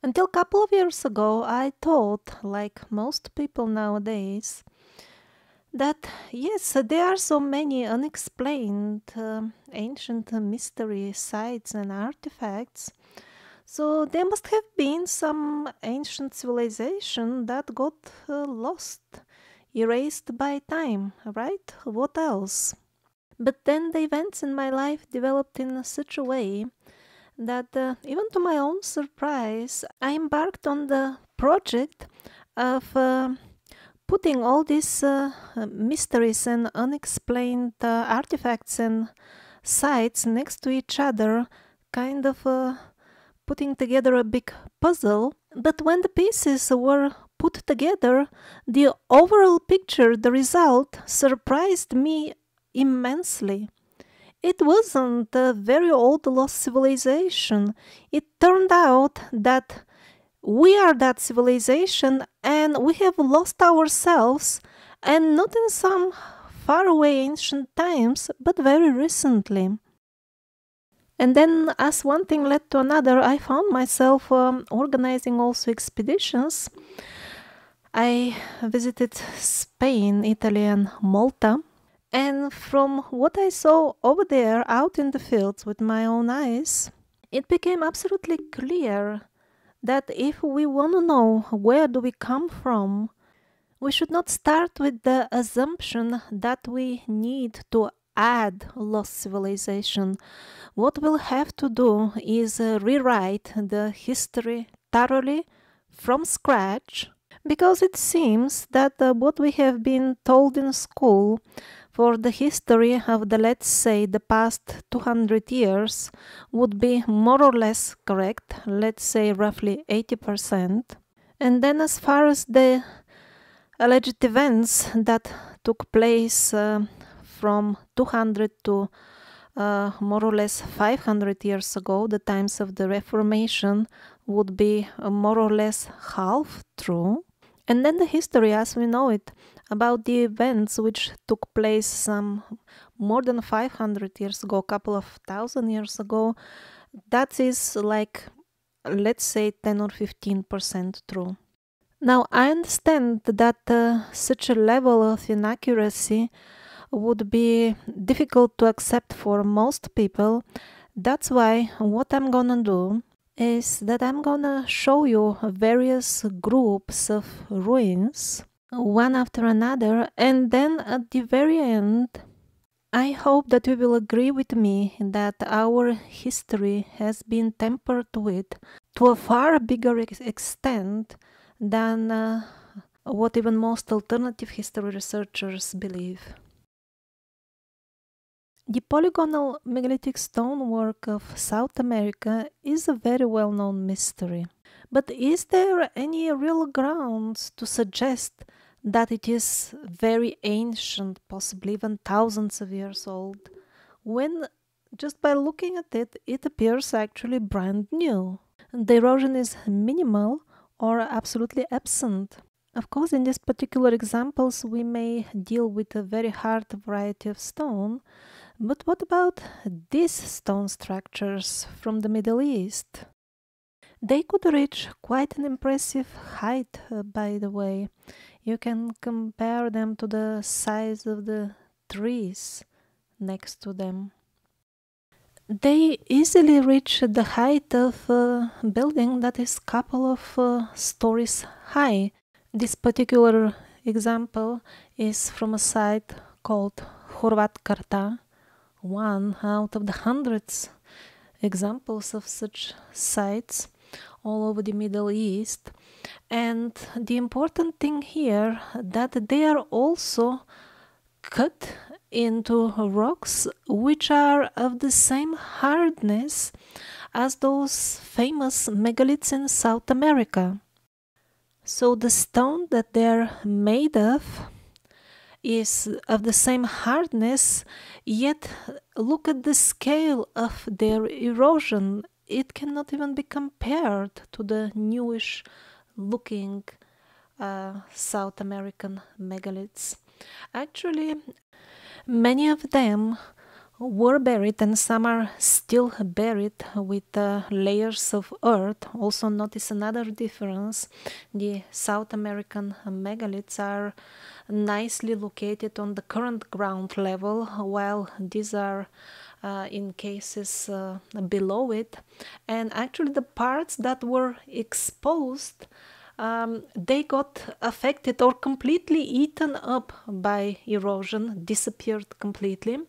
Until a couple of years ago, I thought, like most people nowadays, that yes, there are so many unexplained ancient mystery sites and artifacts. So there must have been some ancient civilization that got lost, erased by time, right? What else? But then the events in my life developed in such a way that even to my own surprise, I embarked on the project of putting all these mysteries and unexplained artifacts and sites next to each other, kind of putting together a big puzzle. But when the pieces were put together, the overall picture, the result, surprised me immensely. It wasn't a very old lost civilization. It turned out that we are that civilization and we have lost ourselves, and not in some faraway ancient times, but very recently. And then, as one thing led to another, I found myself organizing also expeditions. I visited Spain, Italy, and Malta. And from what I saw over there out in the fields with my own eyes, it became absolutely clear that if we want to know where do we come from, we should not start with the assumption that we need to add lost civilization. What we'll have to do is rewrite the history thoroughly from scratch, because it seems that what we have been told in school for the history of the, let's say, the past 200 years would be more or less correct, let's say roughly 80%. And then as far as the alleged events that took place from 200 to more or less 500 years ago, the times of the Reformation, would be more or less half true. And then the history as we know it, about the events which took place some more than 500 years ago, a couple of thousand years ago, that is like, let's say, 10 or 15% true. Now, I understand that such a level of inaccuracy would be difficult to accept for most people. That's why what I'm gonna do is that I'm gonna show you various groups of ruins, one after another, and then at the very end, I hope that you will agree with me that our history has been tempered with to a far bigger extent than what even most alternative history researchers believe. The polygonal megalithic stonework of South America is a very well-known mystery. But is there any real grounds to suggest that it is very ancient, possibly even thousands of years old, when just by looking at it, it appears actually brand new? The erosion is minimal or absolutely absent. Of course, in these particular examples, we may deal with a very hard variety of stone, but what about these stone structures from the Middle East? They could reach quite an impressive height, by the way. You can compare them to the size of the trees next to them. They easily reach the height of a building that is a couple of stories high. This particular example is from a site called Horvat Karta, one out of the hundreds examples of such sites all over the Middle East. And the important thing here that they are also cut into rocks which are of the same hardness as those famous megaliths in South America. So the stone that they're made of is of the same hardness, yet look at the scale of their erosion. It cannot even be compared to the newish looking South American megaliths. Actually, many of them were buried and some are still buried with layers of earth. Also notice another difference. The South American megaliths are nicely located on the current ground level, while these are in cases below it. And actually the parts that were exposed, they got affected or completely eaten up by erosion, disappeared completely.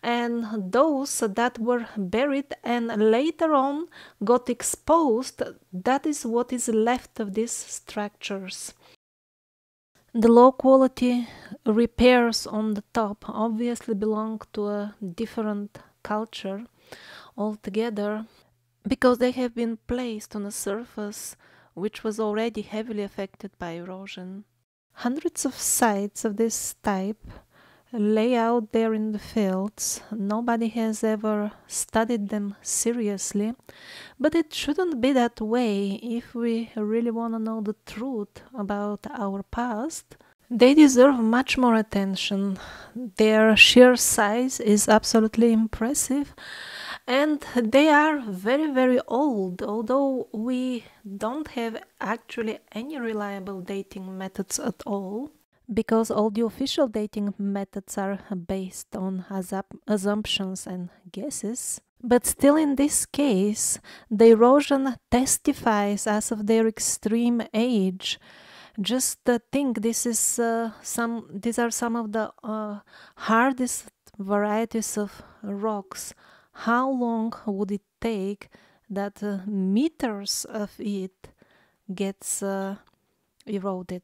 And those that were buried and later on got exposed, that is what is left of these structures. The low quality repairs on the top obviously belong to a different culture altogether, because they have been placed on a surface which was already heavily affected by erosion. Hundreds of sites of this type lay out there in the fields. Nobody has ever studied them seriously, but it shouldn't be that way if we really want to know the truth about our past. They deserve much more attention. Their sheer size is absolutely impressive, and they are very, very old, although we don't have actually any reliable dating methods at all, because all the official dating methods are based on assumptions and guesses. But still, in this case, the erosion testifies as of their extreme age. Just think, these are some of the hardest varieties of rocks. How long would it take that meters of it gets eroded?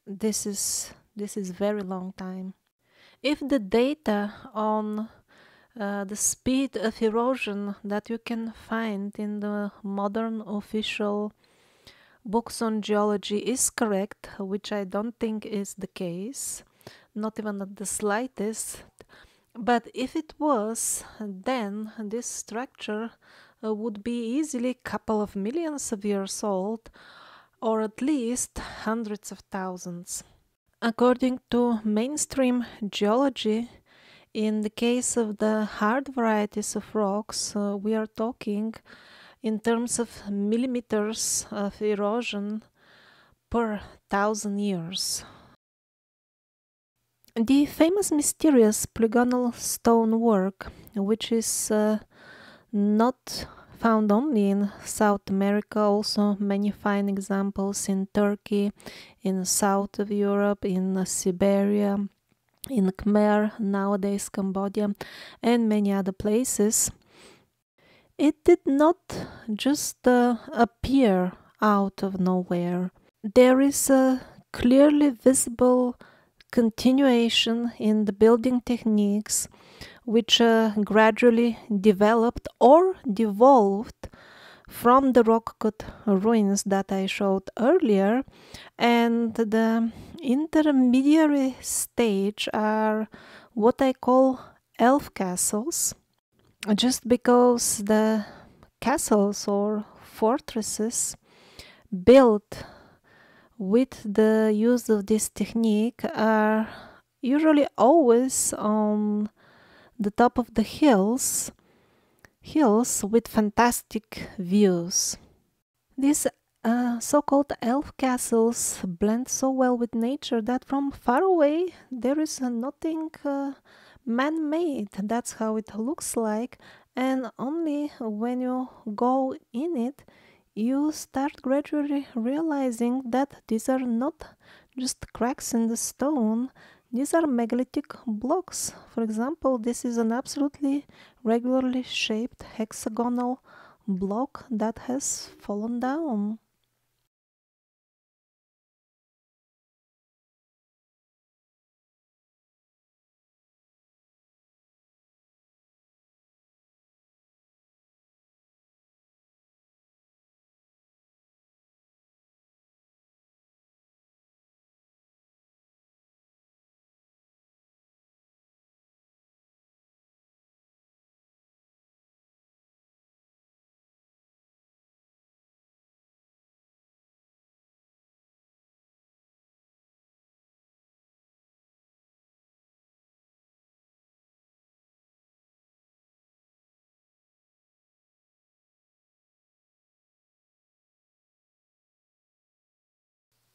This is very long time. If the data on the speed of erosion that you can find in the modern official books on geology is correct, which I don't think is the case, not even at the slightest, but if it was, then this structure would be easily a couple of millions of years old, or at least hundreds of thousands. According to mainstream geology, in the case of the hard varieties of rocks, we are talking in terms of millimeters of erosion per 1,000 years. The famous mysterious polygonal stonework, which is not found only in South America, also many fine examples in Turkey, in the south of Europe, in Siberia, in Khmer, nowadays Cambodia, and many other places. It did not just appear out of nowhere. There is a clearly visible continuation in the building techniques which gradually developed or devolved from the rock-cut ruins that I showed earlier, and the intermediary stage are what I call elf castles, just because the castles or fortresses built with the use of this technique are usually always on the top of the hills with fantastic views. These so-called elf castles blend so well with nature that from far away there is nothing man-made. That's how it looks like, and only when you go in it you start gradually realizing that these are not just cracks in the stone, these are megalithic blocks. For example, this is an absolutely regularly shaped hexagonal block that has fallen down.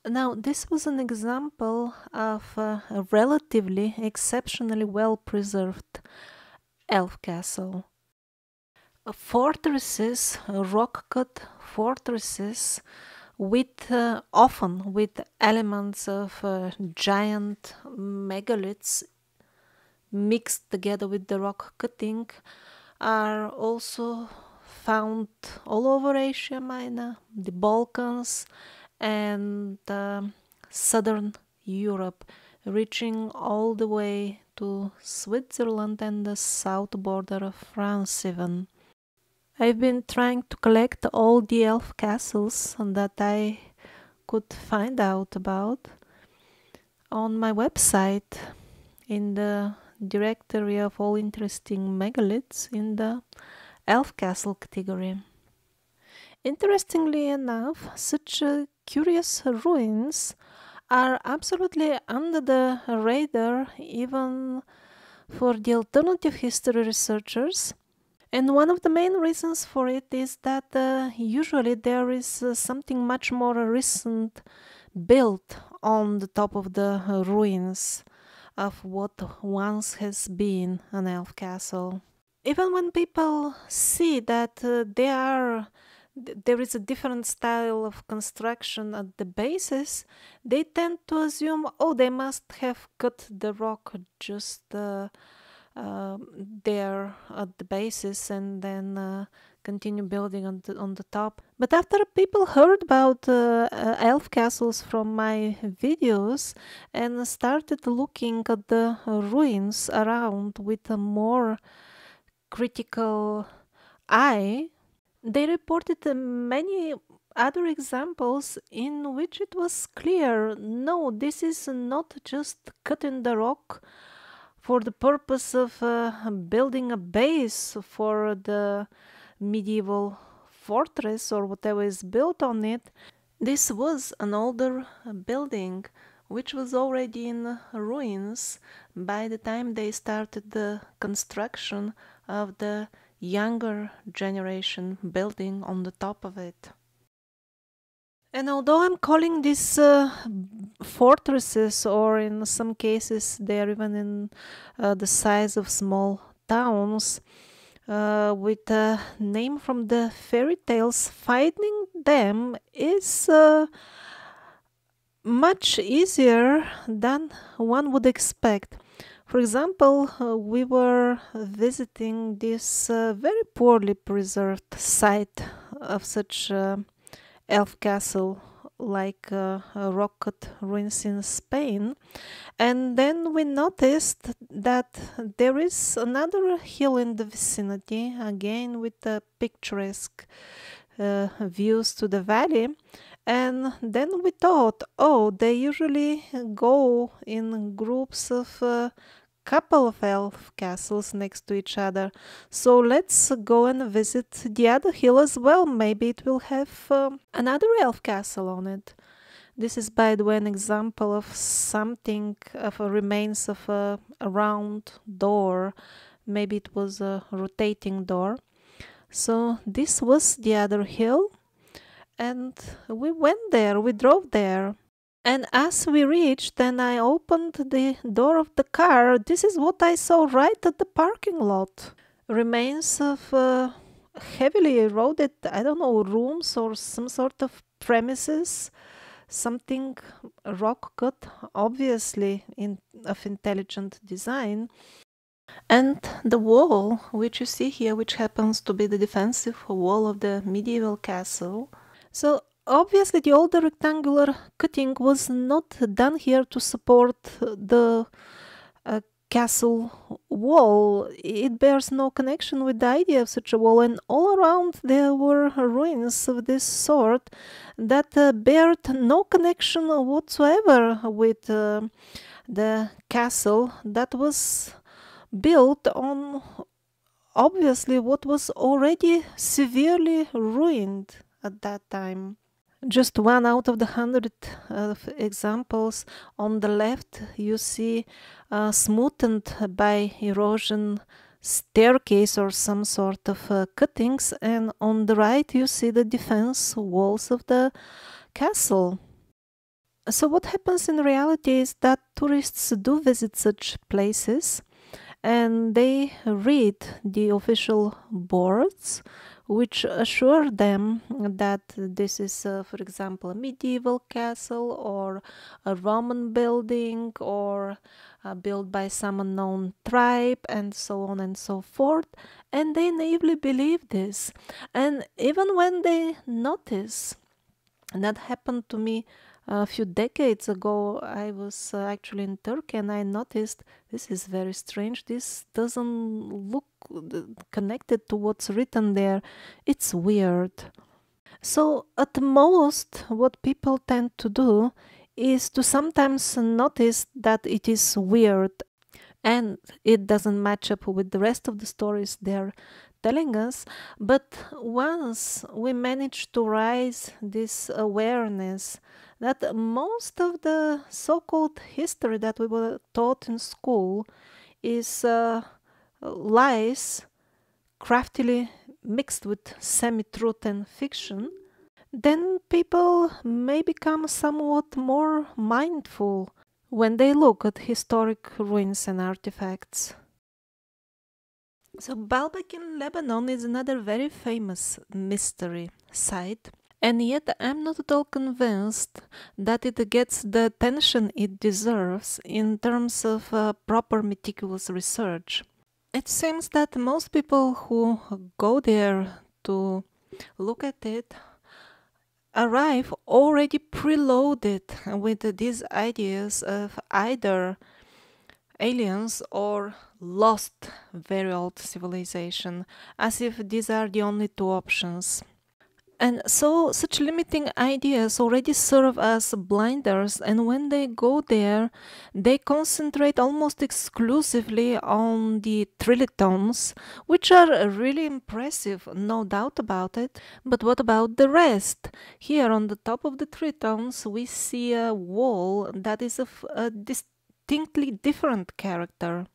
Now, this was an example of a relatively exceptionally well-preserved elf castle. Fortresses, rock-cut fortresses, with often with elements of giant megaliths mixed together with the rock cutting, are also found all over Asia Minor, the Balkans, and southern Europe, reaching all the way to Switzerland and the south border of France even. I've been trying to collect all the elf castles that I could find out about on my website in the directory of all interesting megaliths in the elf castle category. Interestingly enough, such curious ruins are absolutely under the radar even for the alternative history researchers. And one of the main reasons for it is that usually there is something much more recent built on the top of the ruins of what once has been an elf castle. Even when people see that there is a different style of construction at the bases, they tend to assume, oh, they must have cut the rock just there at the basis and then continue building on the top. But after people heard about elf castles from my videos and started looking at the ruins around with a more critical eye, they reported many other examples in which it was clear, no, this is not just cutting the rock for the purpose of building a base for the medieval fortress or whatever is built on it. This was an older building which was already in ruins by the time they started the construction of the younger generation building on the top of it. And although I'm calling these fortresses, or in some cases they are even in the size of small towns, with a name from the fairy tales, finding them is much easier than one would expect. For example, we were visiting this very poorly preserved site of such elf castle, like rock-cut ruins in Spain, and then we noticed that there is another hill in the vicinity, again with picturesque views to the valley. And then we thought, oh, they usually go in groups of couple of elf castles next to each other. So let's go and visit the other hill as well. Maybe it will have another elf castle on it. This is, by the way, an example of something, of a remains of a round door. Maybe it was a rotating door. So this was the other hill. And we went there, we drove there. And as we reached and I opened the door of the car, this is what I saw right at the parking lot. Remains of heavily eroded, I don't know, rooms or some sort of premises. Something rock cut, obviously of intelligent design. And the wall, which you see here, which happens to be the defensive wall of the medieval castle. So obviously the older rectangular cutting was not done here to support the castle wall. It bears no connection with the idea of such a wall, and all around there were ruins of this sort that bear no connection whatsoever with the castle that was built on obviously what was already severely ruined at that time. Just one out of the 100 examples. On the left you see a smoothened by erosion staircase or some sort of cuttings, and on the right you see the defense walls of the castle. So what happens in reality is that tourists do visit such places and they read the official boards which assure them that this is, for example, a medieval castle or a Roman building or built by some unknown tribe and so on and so forth. And they naively believe this. And even when they notice, and that happened to me a few decades ago, I was actually in Turkey and I noticed this is very strange. This doesn't look connected to what's written there. It's weird. So at most, what people tend to do is to sometimes notice that it is weird and it doesn't match up with the rest of the stories they're telling us. But once we manage to raise this awareness that most of the so-called history that we were taught in school is lies craftily mixed with semi-truth and fiction, then people may become somewhat more mindful when they look at historic ruins and artifacts. So Baalbek in Lebanon is another very famous mystery site, and yet I'm not at all convinced that it gets the attention it deserves in terms of proper meticulous research. It seems that most people who go there to look at it arrive already preloaded with these ideas of either aliens or lost very old civilization, as if these are the only two options. And so such limiting ideas already serve as blinders, and when they go there, they concentrate almost exclusively on the trilitons, which are really impressive, no doubt about it. But what about the rest? Here on the top of the trilitons, we see a wall that is of a distinctly different character.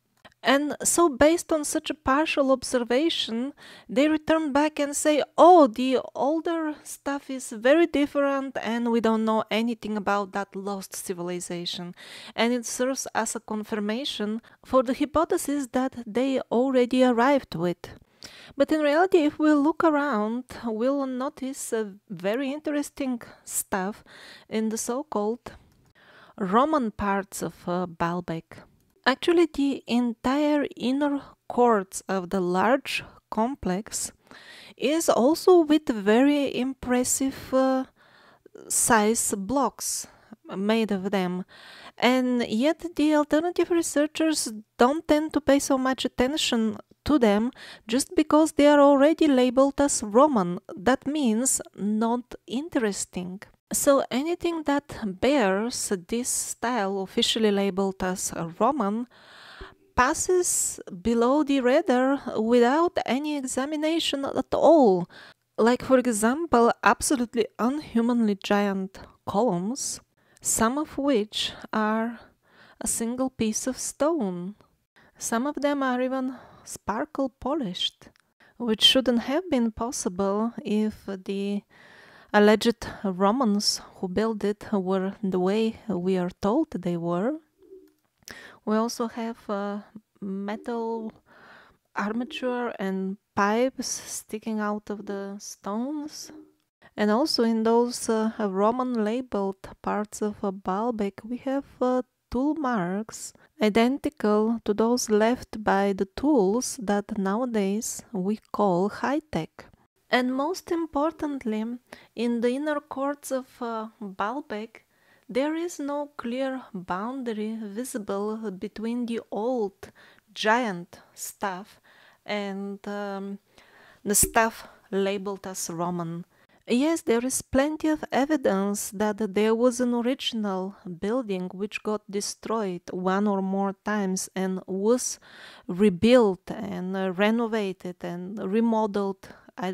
And so based on such a partial observation, they return back and say, oh, the older stuff is very different and we don't know anything about that lost civilization. And it serves as a confirmation for the hypothesis that they already arrived with. But in reality, if we look around, we'll notice very interesting stuff in the so-called Roman parts of Baalbek. Actually, the entire inner courts of the large complex is also with very impressive size blocks made of them. And yet the alternative researchers don't tend to pay so much attention to them just because they are already labeled as Roman. That means not interesting. So anything that bears this style officially labeled as Roman passes below the radar without any examination at all. Like, for example, absolutely unhumanly giant columns, some of which are a single piece of stone. Some of them are even sparkle polished, which shouldn't have been possible if the alleged Romans who built it were the way we are told they were. We also have metal armature and pipes sticking out of the stones. And also in those Roman labeled parts of Baalbek, we have tool marks identical to those left by the tools that nowadays we call high-tech. And most importantly, in the inner courts of Baalbek, there is no clear boundary visible between the old giant stuff and the stuff labeled as Roman. Yes, there is plenty of evidence that there was an original building which got destroyed one or more times and was rebuilt and renovated and remodeled.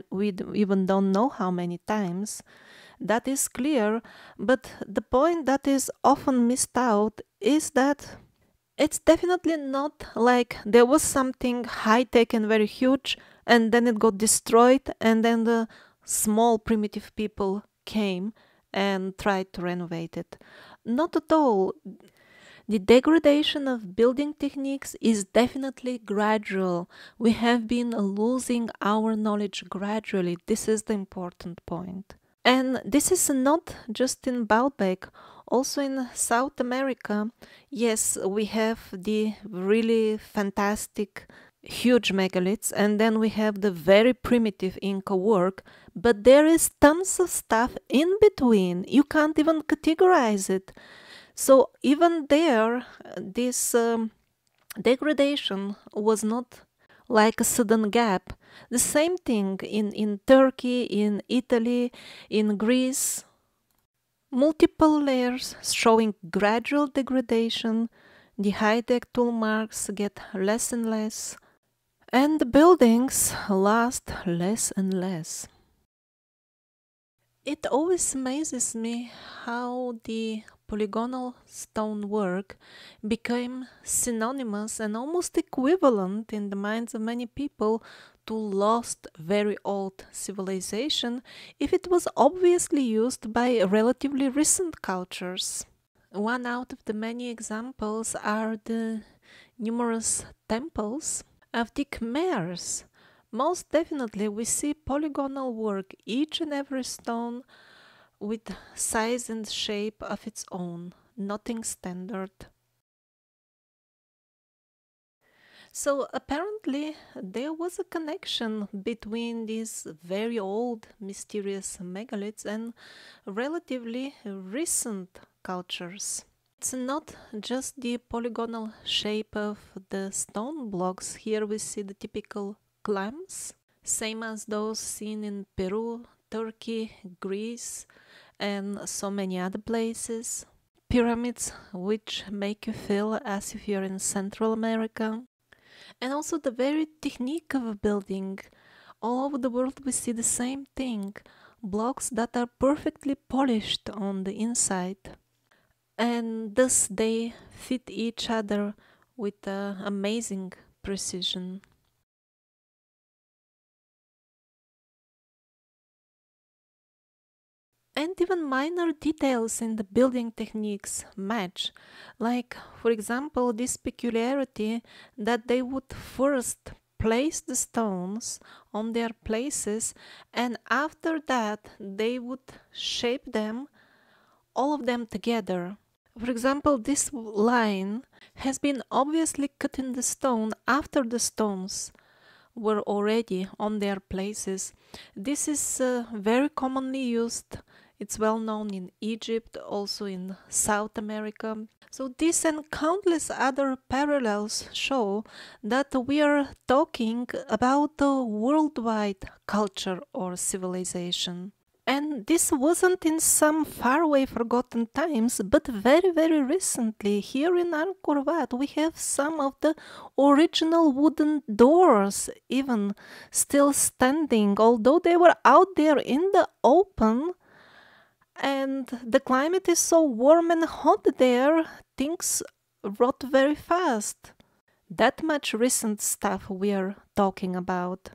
We even don't know how many times. That is clear, but the point that is often missed out is that it's definitely not like there was something high-tech and very huge and then it got destroyed and then the small primitive people came and tried to renovate it. Not at all. The degradation of building techniques is definitely gradual. We have been losing our knowledge gradually. This is the important point. And this is not just in Baalbek, also in South America. Yes, we have the really fantastic, huge megaliths, and then we have the very primitive Inca work, but there is tons of stuff in between. You can't even categorize it. So even there, this degradation was not like a sudden gap. The same thing in Turkey, in Italy, in Greece. Multiple layers showing gradual degradation. The high-tech tool marks get less and less, and the buildings last less and less. It always amazes me how the polygonal stonework became synonymous and almost equivalent in the minds of many people to lost, very old civilization if it was obviously used by relatively recent cultures. One out of the many examples are the numerous temples of the Khmers. Most definitely we see polygonal work, each and every stone with size and shape of its own, nothing standard. So apparently there was a connection between these very old mysterious megaliths and relatively recent cultures. It's not just the polygonal shape of the stone blocks. Here we see the typical clams, same as those seen in Peru, Turkey, Greece, and so many other places. Pyramids, which make you feel as if you're in Central America. And also the very technique of building. All over the world we see the same thing. Blocks that are perfectly polished on the inside. And thus they fit each other with amazing precision. And even minor details in the building techniques match, like, for example, this peculiarity that they would first place the stones on their places and after that they would shape them, all of them together. For example, this line has been obviously cut in the stone after the stones were already on their places. This is very commonly used. It's well known in Egypt, also in South America. So this and countless other parallels show that we are talking about a worldwide culture or civilization. And this wasn't in some faraway forgotten times, but very, very recently. Here in Angkor Wat, we have some of the original wooden doors even still standing, although they were out there in the open. And the climate is so warm and hot there, things rot very fast. That much recent stuff we are talking about.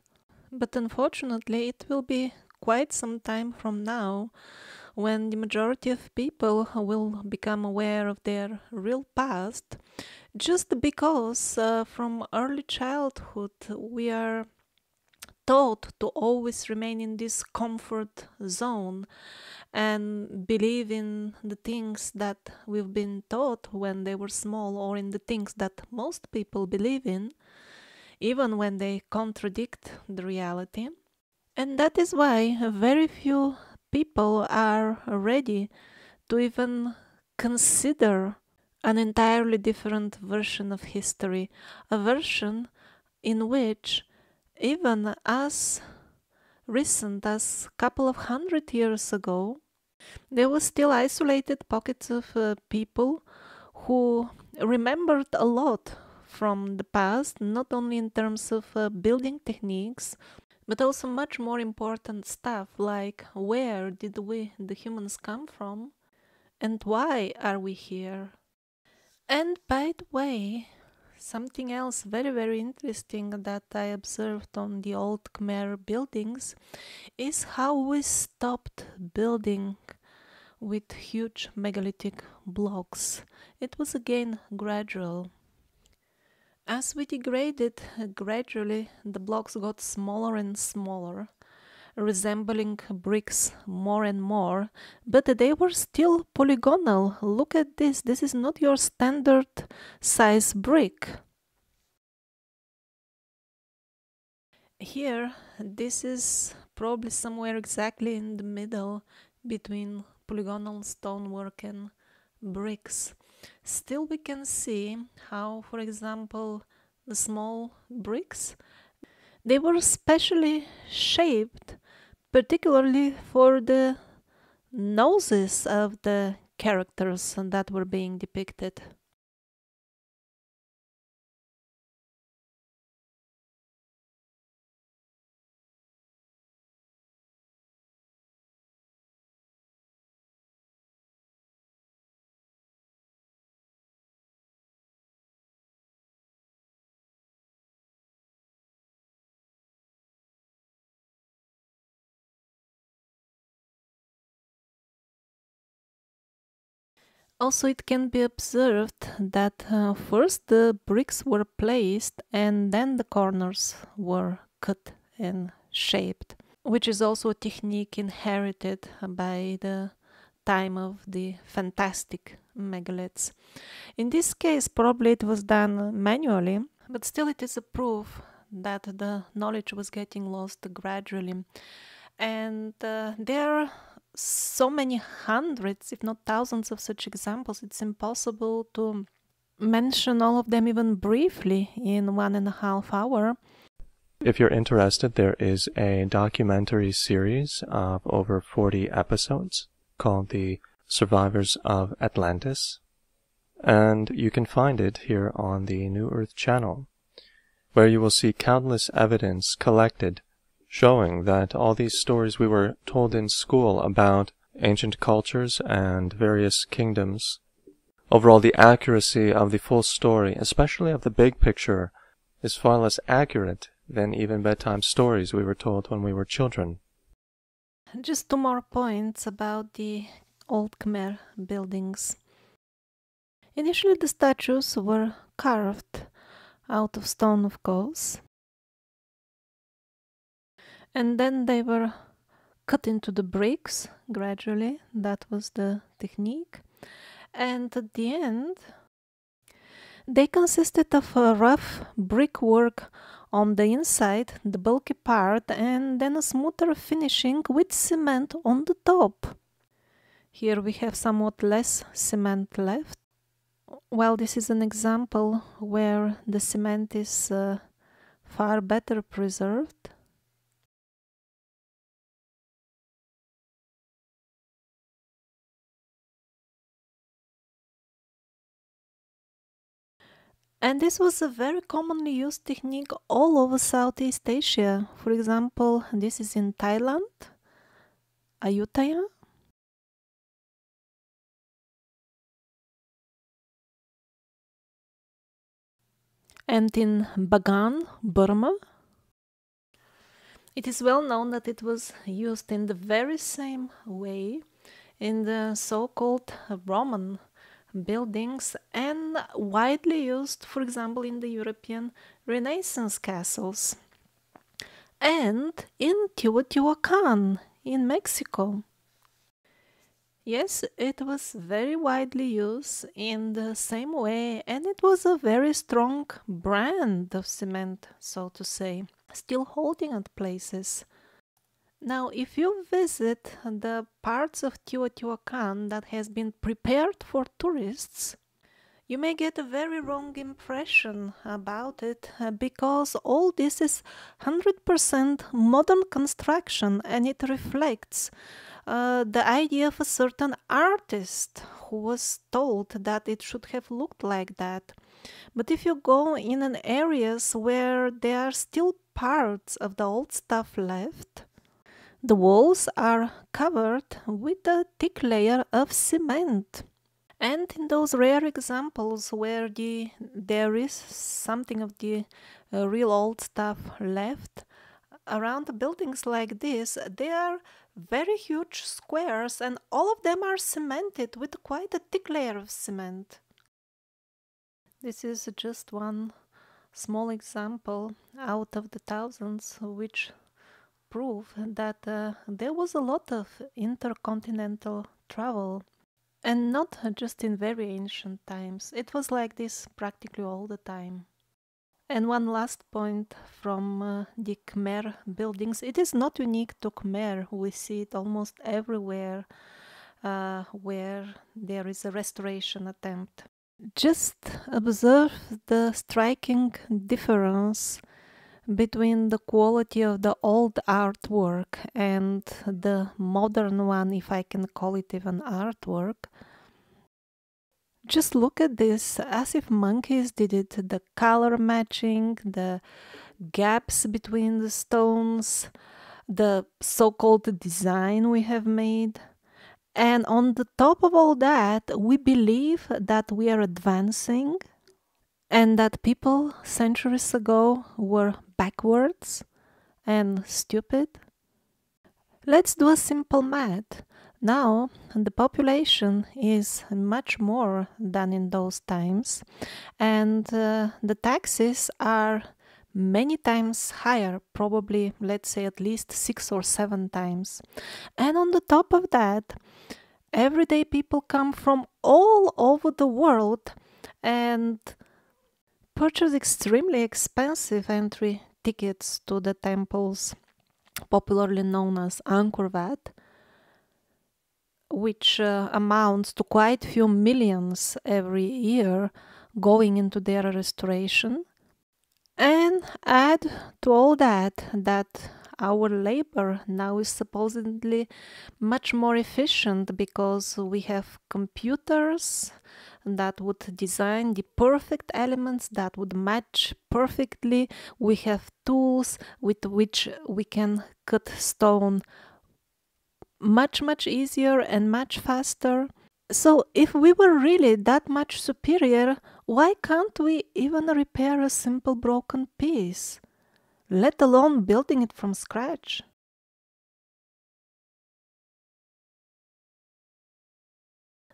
But unfortunately, it will be quite some time from now when the majority of people will become aware of their real past, just because from early childhood we are taught to always remain in this comfort zone and believe in the things that we've been taught when they were small, or in the things that most people believe in, even when they contradict the reality. And that is why very few people are ready to even consider an entirely different version of history, a version in which even as recent as a couple of 100 years ago, there were still isolated pockets of people who remembered a lot from the past, not only in terms of building techniques, but also much more important stuff like where did we, the humans, come from and why are we here. And by the way, something else very, very interesting that I observed on the old Khmer buildings is how we stopped building with huge megalithic blocks. It was again gradual. As we degraded gradually, the blocks got smaller and smaller, resembling bricks more and more, but they were still polygonal. Look at this. This is not your standard size brick. Here, this is probably somewhere exactly in the middle between polygonal stonework and bricks. Still, we can see how, for example, the small bricks, they were specially shaped, particularly for the noses of the characters that were being depicted. Also, it can be observed that first the bricks were placed and then the corners were cut and shaped, which is also a technique inherited by the time of the fantastic megaliths. In this case, probably it was done manually, but still it is a proof that the knowledge was getting lost gradually. And there are so many hundreds, if not thousands, of such examples. It's impossible to mention all of them even briefly in 1.5 hours. If you're interested, there is a documentary series of over 40 episodes called The Survivors of Atlantis, and you can find it here on the NewEarth channel, where you will see countless evidence collected showing that all these stories we were told in school about ancient cultures and various kingdoms, overall the accuracy of the full story, especially of the big picture, is far less accurate than even bedtime stories we were told when we were children. Just 2 more points about the old Khmer buildings. Initially, the statues were carved out of stone, of course, and then they were cut into the bricks gradually. That was the technique. And at the end, they consisted of a rough brickwork on the inside, the bulky part, and then a smoother finishing with cement on the top. Here we have somewhat less cement left. Well, this is an example where the cement is far better preserved. And this was a very commonly used technique all over Southeast Asia. For example, this is in Thailand, Ayutthaya. And in Bagan, Burma. It is well known that it was used in the very same way in the so-called Roman buildings and widely used, for example, in the European Renaissance castles and in Teotihuacan in Mexico. Yes, it was very widely used in the same way, and it was a very strong brand of cement, so to say, still holding at places. Now, if you visit the parts of Teotihuacan that has been prepared for tourists, you may get a very wrong impression about it because all this is 100% modern construction, and it reflects the idea of a certain artist who was told that it should have looked like that. But if you go in an areas where there are still parts of the old stuff left, the walls are covered with a thick layer of cement. And in those rare examples where there is something of the real old stuff left, around buildings like this, they are very huge squares, and all of them are cemented with quite a thick layer of cement. This is just one small example out of the thousands which prove that there was a lot of intercontinental travel, and not just in very ancient times. It was like this practically all the time. And one last point from the Khmer buildings. It is not unique to Khmer. We see it almost everywhere where there is a restoration attempt. Just observe the striking difference between the quality of the old artwork and the modern one, if I can call it even artwork. Just look at this, as if monkeys did it. The color matching, the gaps between the stones, the so-called design we have made. And on the top of all that, we believe that we are advancing and that people centuries ago were backwards and stupid. Let's do a simple math. Now the population is much more than in those times, and the taxes are many times higher, probably, let's say, at least 6 or 7 times. And on the top of that, everyday people come from all over the world and purchase extremely expensive entry tickets to the temples, popularly known as Angkor Wat, which amounts to quite few millions every year going into their restoration. And add to all that our labor now is supposedly much more efficient because we have computers that would design the perfect elements that would match perfectly. We have tools with which we can cut stone much easier and much faster. So if we were really that much superior, why can't we even repair a simple broken piece, let alone building it from scratch?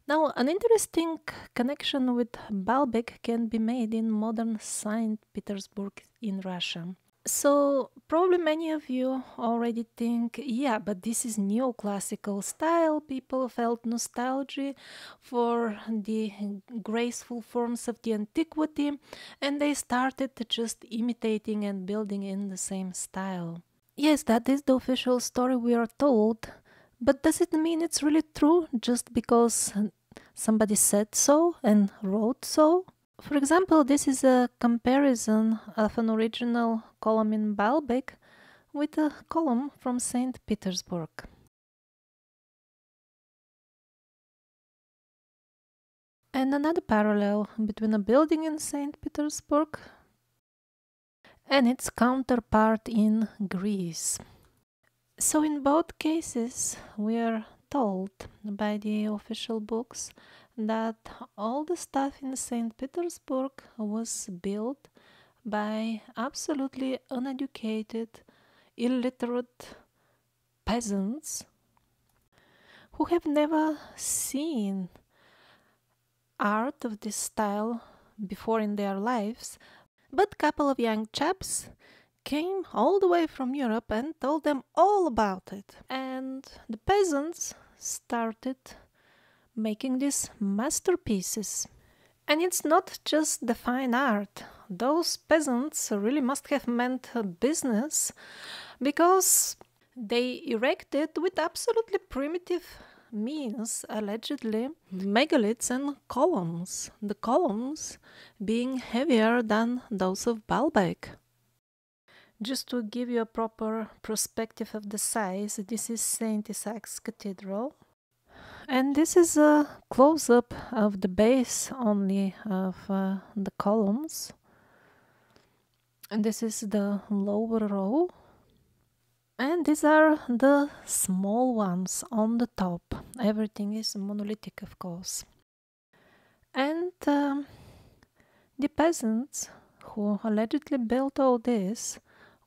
Now, an interesting connection with Baalbek can be made in modern St. Petersburg in Russia. So probably many of you already think, yeah, but this is neoclassical style. People felt nostalgia for the graceful forms of the antiquity, and they started just imitating and building in the same style. Yes, that is the official story we are told, but does it mean it's really true just because somebody said so and wrote so? For example, this is a comparison of an original column in Baalbek with a column from St. Petersburg. And another parallel between a building in St. Petersburg and its counterpart in Greece. So in both cases, we are told by the official books that all the stuff in St. Petersburg was built by absolutely uneducated, illiterate peasants who have never seen art of this style before in their lives, but a couple of young chaps came all the way from Europe and told them all about it. And the peasants started making these masterpieces. And it's not just the fine art. Those peasants really must have meant a business, because they erected with absolutely primitive means, allegedly, megaliths and columns. The columns being heavier than those of Baalbek. Just to give you a proper perspective of the size, this is St. Isaac's Cathedral. And this is a close-up of the base only of the columns. And this is the lower row. And these are the small ones on the top. Everything is monolithic, of course. And the peasants who allegedly built all this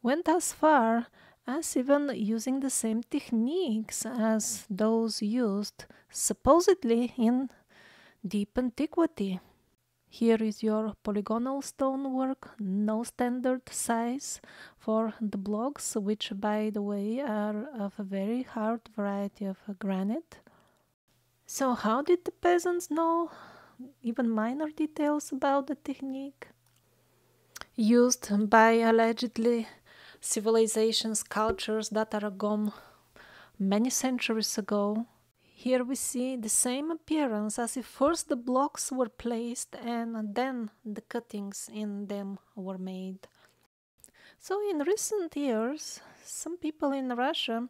went as far as even using the same techniques as those used supposedly in deep antiquity. Here is your polygonal stonework, no standard size for the blocks, which by the way are of a very hard variety of granite. So how did the peasants know even minor details about the technique? Used by allegedly civilizations, cultures that are gone many centuries ago. Here we see the same appearance as if first the blocks were placed and then the cuttings in them were made. So in recent years, some people in Russia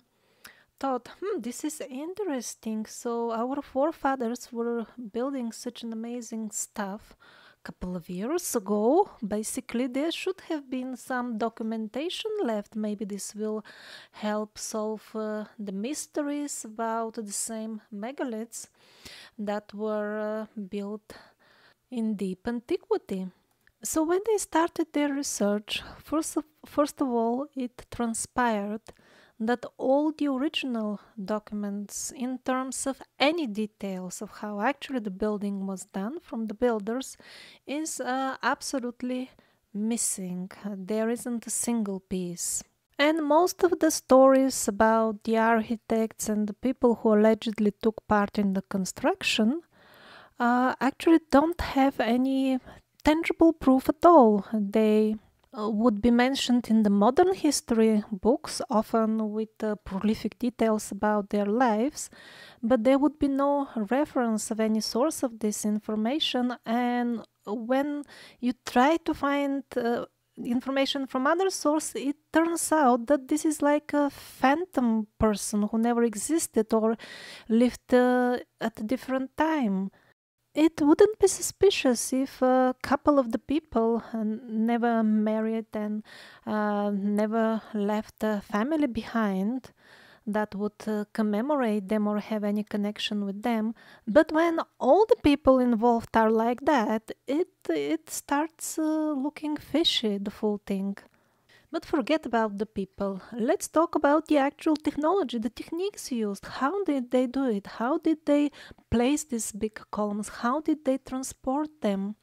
thought, this is interesting. So our forefathers were building such an amazing stuff a couple of years ago. Basically, there should have been some documentation left. Maybe this will help solve the mysteries about the same megaliths that were built in deep antiquity. So when they started their research, first of all, it transpired that all the original documents in terms of any details of how actually the building was done from the builders is absolutely missing. There isn't a single piece. And most of the stories about the architects and the people who allegedly took part in the construction actually don't have any tangible proof at all. They would be mentioned in the modern history books, often with prolific details about their lives, but there would be no reference of any source of this information. And when you try to find information from other sources, it turns out that this is like a phantom person who never existed or lived at a different time. It wouldn't be suspicious if a couple of the people never married and never left a family behind that would commemorate them or have any connection with them. But when all the people involved are like that, it starts looking fishy, the full thing. But forget about the people. Let's talk about the actual technology, the techniques used. How did they do it? How did they place these big columns? How did they transport them?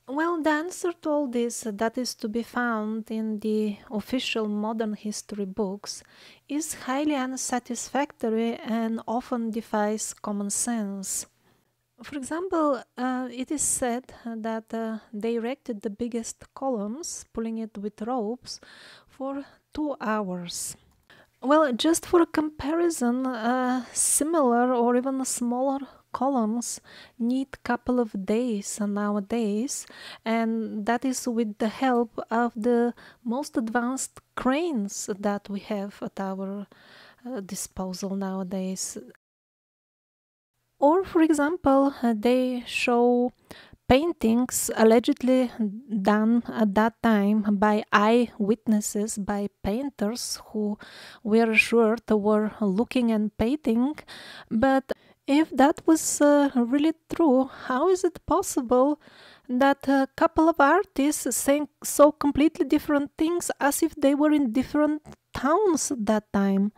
Well, the answer to all this that is to be found in the official modern history books is highly unsatisfactory and often defies common sense. For example, it is said that they erected the biggest columns, pulling it with ropes, for 2 hours. Well, just for a comparison, similar or even smaller columns need a couple of days nowadays, and that is with the help of the most advanced cranes that we have at our disposal nowadays. Or, for example, they show paintings allegedly done at that time by eyewitnesses, by painters who were assured were looking and painting. But if that was really true, how is it possible that a couple of artists saying so completely different things as if they were in different towns at that time?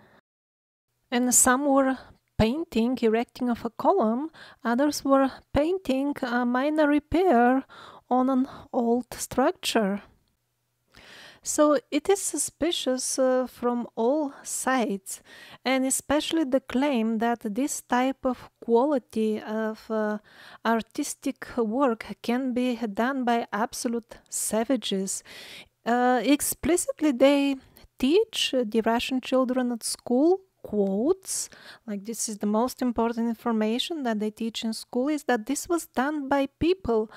And some were painting, erecting of a column, others were painting a minor repair on an old structure. So it is suspicious from all sides, and especially the claim that this type of quality of artistic work can be done by absolute savages. Explicitly, they teach the Russian children at school quotes, like this is the most important information that they teach in school, is that this was done by people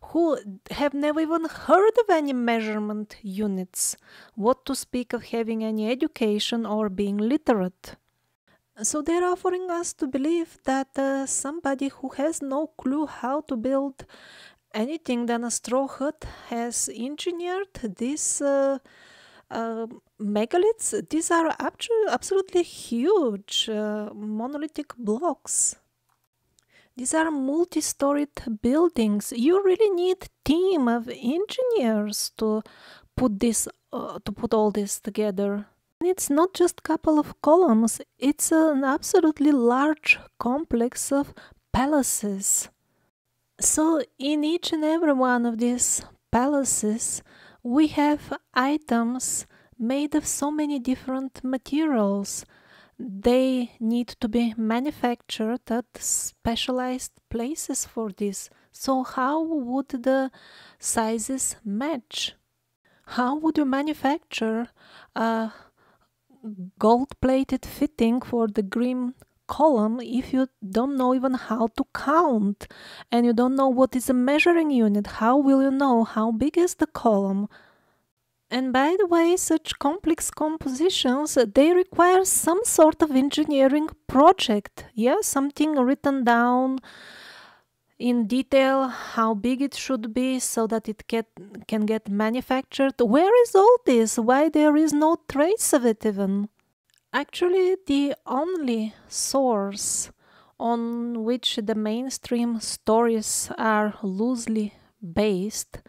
who have never even heard of any measurement units, what to speak of having any education or being literate. So they're offering us to believe that somebody who has no clue how to build anything than a straw hut has engineered this megaliths. These are absolutely huge monolithic blocks. These are multi-storied buildings. You really need a team of engineers to put all this together. And it's not just a couple of columns, it's an absolutely large complex of palaces. So in each and every one of these palaces, we have items made of so many different materials. They need to be manufactured at specialized places for this. So how would the sizes match? How would you manufacture a gold-plated fitting for the green column if you don't know even how to count and you don't know what is a measuring unit? How will you know how big is the column? And by the way, such complex compositions, they require some sort of engineering project. Yeah, something written down in detail, how big it should be so that it can get manufactured. Where is all this? Why there is no trace of it even? Actually, the only source on which the mainstream stories are loosely based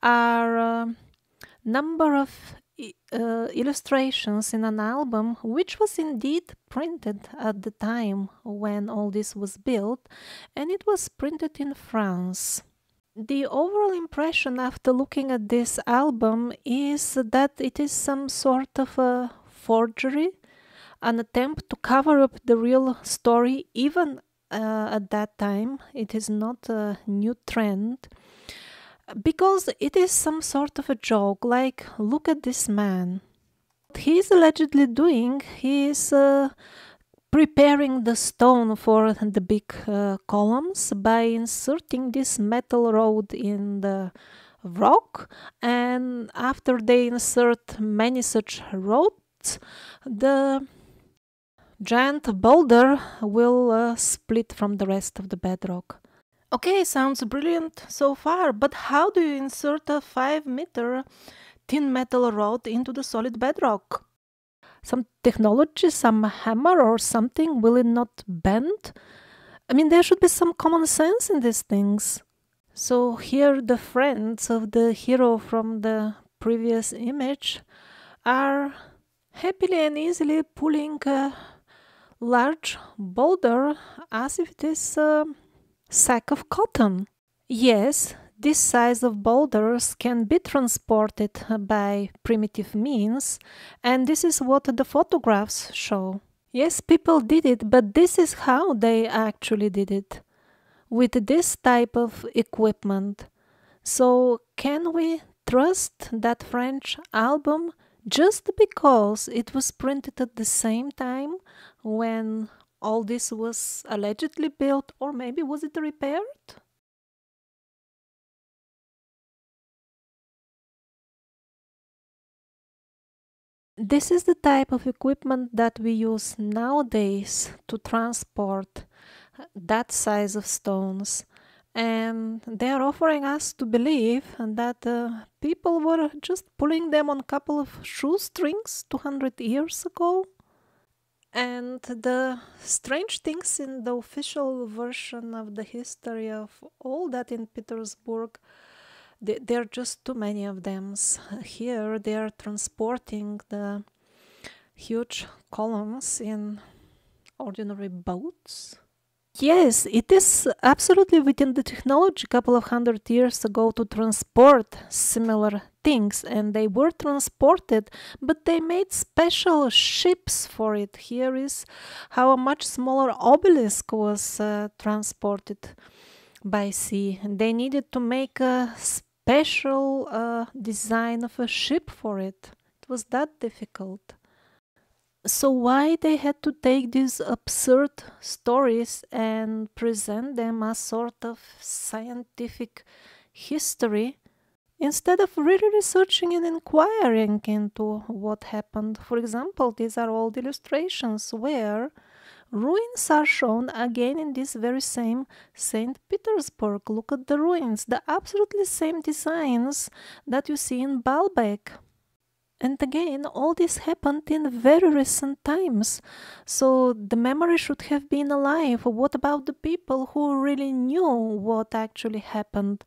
are number of illustrations in an album which was indeed printed at the time when all this was built, and it was printed in France. The overall impression after looking at this album is that it is some sort of a forgery, an attempt to cover up the real story. Even at that time, it is not a new trend, because it is some sort of a joke, like, look at this man. What he's allegedly doing, he is preparing the stone for the big columns by inserting this metal rod in the rock, and after they insert many such rods, the giant boulder will split from the rest of the bedrock. Okay, sounds brilliant so far, but how do you insert a 5-meter thin metal rod into the solid bedrock? Some technology, some hammer or something, will it not bend? I mean, there should be some common sense in these things. So here the friends of the hero from the previous image are happily and easily pulling a large boulder as if it is a sack of cotton. Yes, this size of boulders can be transported by primitive means, and this is what the photographs show. Yes, people did it, but this is how they actually did it, with this type of equipment. So can we trust that French album just because it was printed at the same time when all this was allegedly built, or maybe was it repaired? This is the type of equipment that we use nowadays to transport that size of stones. And they are offering us to believe that people were just pulling them on a couple of shoestrings 200 years ago. And the strange things in the official version of the history of all that in Petersburg, there are just too many of them. Here they are transporting the huge columns in ordinary boats. Yes, it is absolutely within the technology a couple of 100 years ago to transport similar things, and they were transported, but they made special ships for it. Here is how a much smaller obelisk was transported by sea. They needed to make a special design of a ship for it. It was that difficult. So why they had to take these absurd stories and present them as sort of scientific history instead of really researching and inquiring into what happened? For example, these are old illustrations where ruins are shown again in this very same St. Petersburg. Look at the ruins, the absolutely same designs that you see in Baalbek. And again, all this happened in very recent times, so the memory should have been alive. What about the people who really knew what actually happened?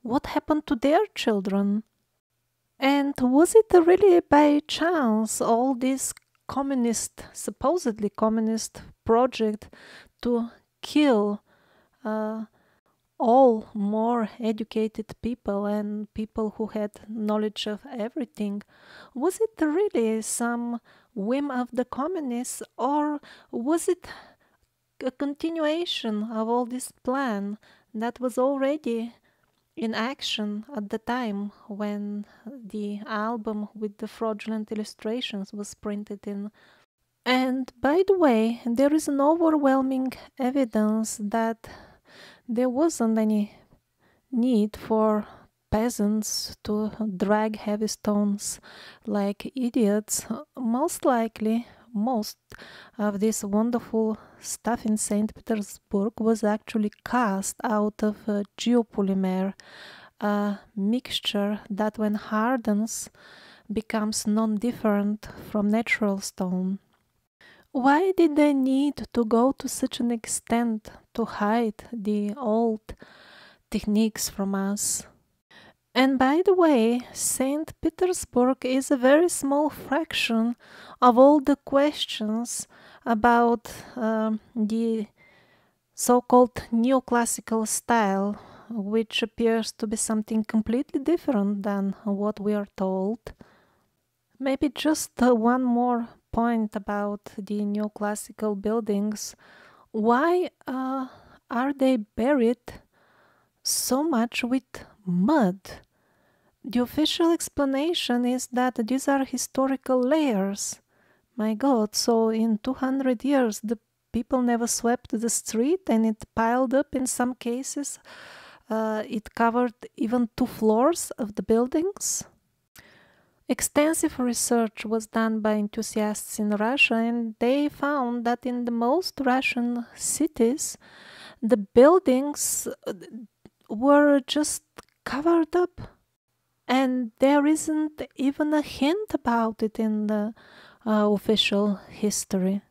What happened to their children? And was it really by chance all these supposedly communist project to kill all more educated people and people who had knowledge of everything. Was it really some whim of the communists, or was it a continuation of all this plan that was already in action at the time when the album with the fraudulent illustrations was printed in? And by the way, there is an overwhelming evidence that there wasn't any need for peasants to drag heavy stones like idiots. Most likely, most of this wonderful stuff in St. Petersburg was actually cast out of geopolymer, a mixture that when hardens becomes non-different from natural stone. Why did they need to go to such an extent to hide the old techniques from us? And by the way, St. Petersburg is a very small fraction of all the questions about the so-called neoclassical style, which appears to be something completely different than what we are told. Maybe just one more point about the neoclassical buildings. Why are they buried so much with mud? The official explanation is that these are historical layers. My God, so in 200 years the people never swept the street and it piled up. In some cases it covered even 2 floors of the buildings. Extensive research was done by enthusiasts in Russia, and they found that in the most Russian cities, the buildings were just covered up. And there isn't even a hint about it in the official history.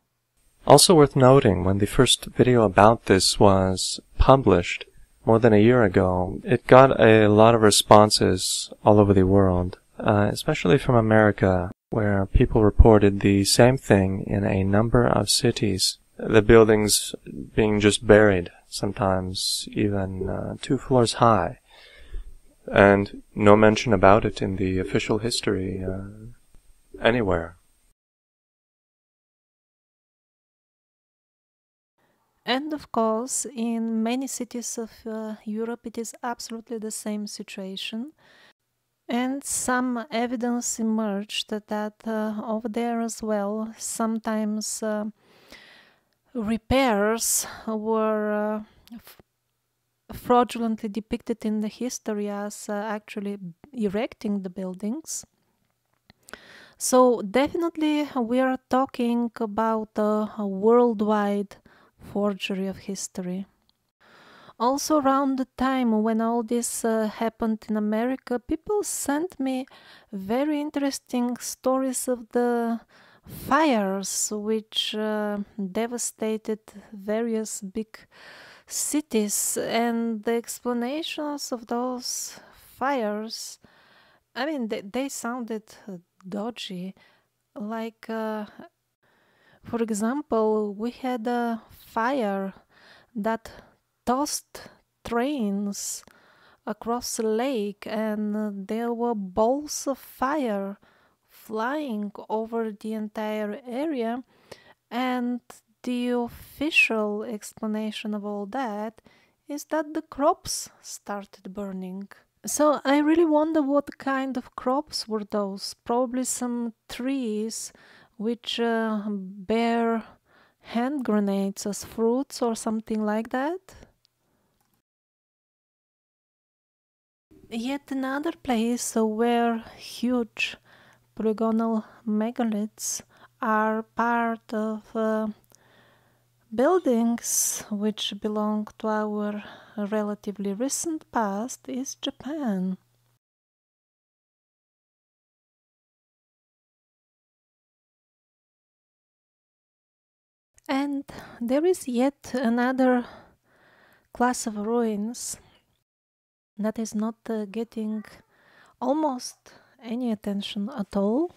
Also worth noting, when the first video about this was published more than a year ago, it got a lot of responses all over the world. Especially from America, where people reported the same thing in a number of cities. The buildings being just buried, sometimes even 2 floors high, and no mention about it in the official history anywhere. And of course, in many cities of Europe, it is absolutely the same situation. And some evidence emerged that over there as well, sometimes repairs were fraudulently depicted in the history as actually erecting the buildings. So definitely we are talking about a worldwide forgery of history. Also, around the time when all this happened in America, people sent me very interesting stories of the fires which devastated various big cities, and the explanations of those fires, I mean, they sounded dodgy. Like, for example, we had a fire that tossed trains across a lake, and there were balls of fire flying over the entire area, and the official explanation of all that is that the crops started burning. So I really wonder what kind of crops were those. Probably some trees which bear hand grenades as fruits or something like that. Yet another place where huge polygonal megaliths are part of buildings which belong to our relatively recent past is Japan. And there is yet another class of ruins that is not getting almost any attention at all.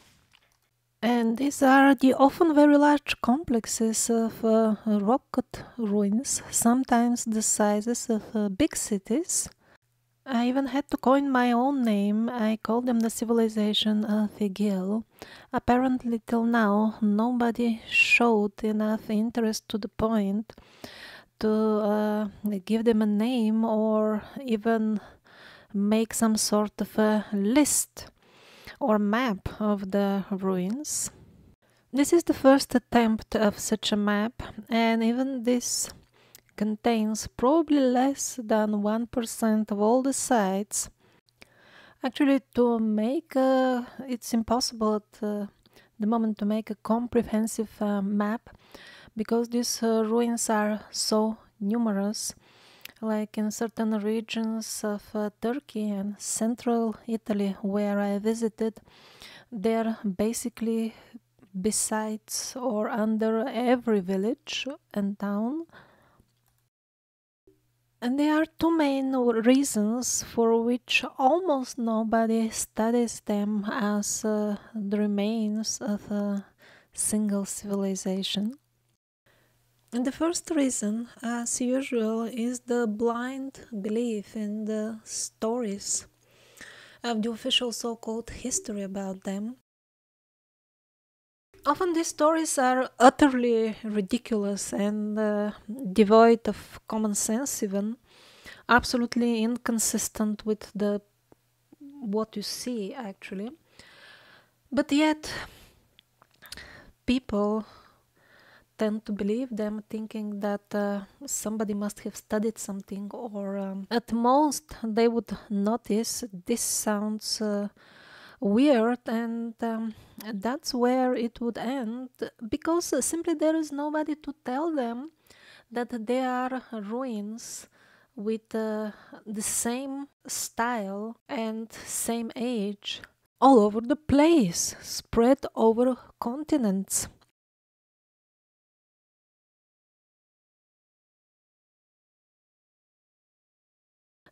And these are the often very large complexes of rock-cut ruins, sometimes the sizes of big cities. I even had to coin my own name. I called them the civilization of Egil. Apparently, till now, nobody showed enough interest to the point to give them a name or even make some sort of a list or map of the ruins. This is the first attempt of such a map, and even this contains probably less than 1% of all the sites. Actually, to make it's impossible at the moment to make a comprehensive map because these ruins are so numerous. Like in certain regions of Turkey and central Italy where I visited, they're basically besides or under every village and town. And there are two main reasons for which almost nobody studies them as the remains of a single civilization. And the first reason, as usual, is the blind belief in the stories of the official so-called history about them. Often these stories are utterly ridiculous and devoid of common sense even, absolutely inconsistent with what you see actually. But yet people tend to believe them, thinking that somebody must have studied something, or at most they would notice this sounds weird, and that's where it would end, because simply there is nobody to tell them that they are ruins with the same style and same age all over the place, spread over continents.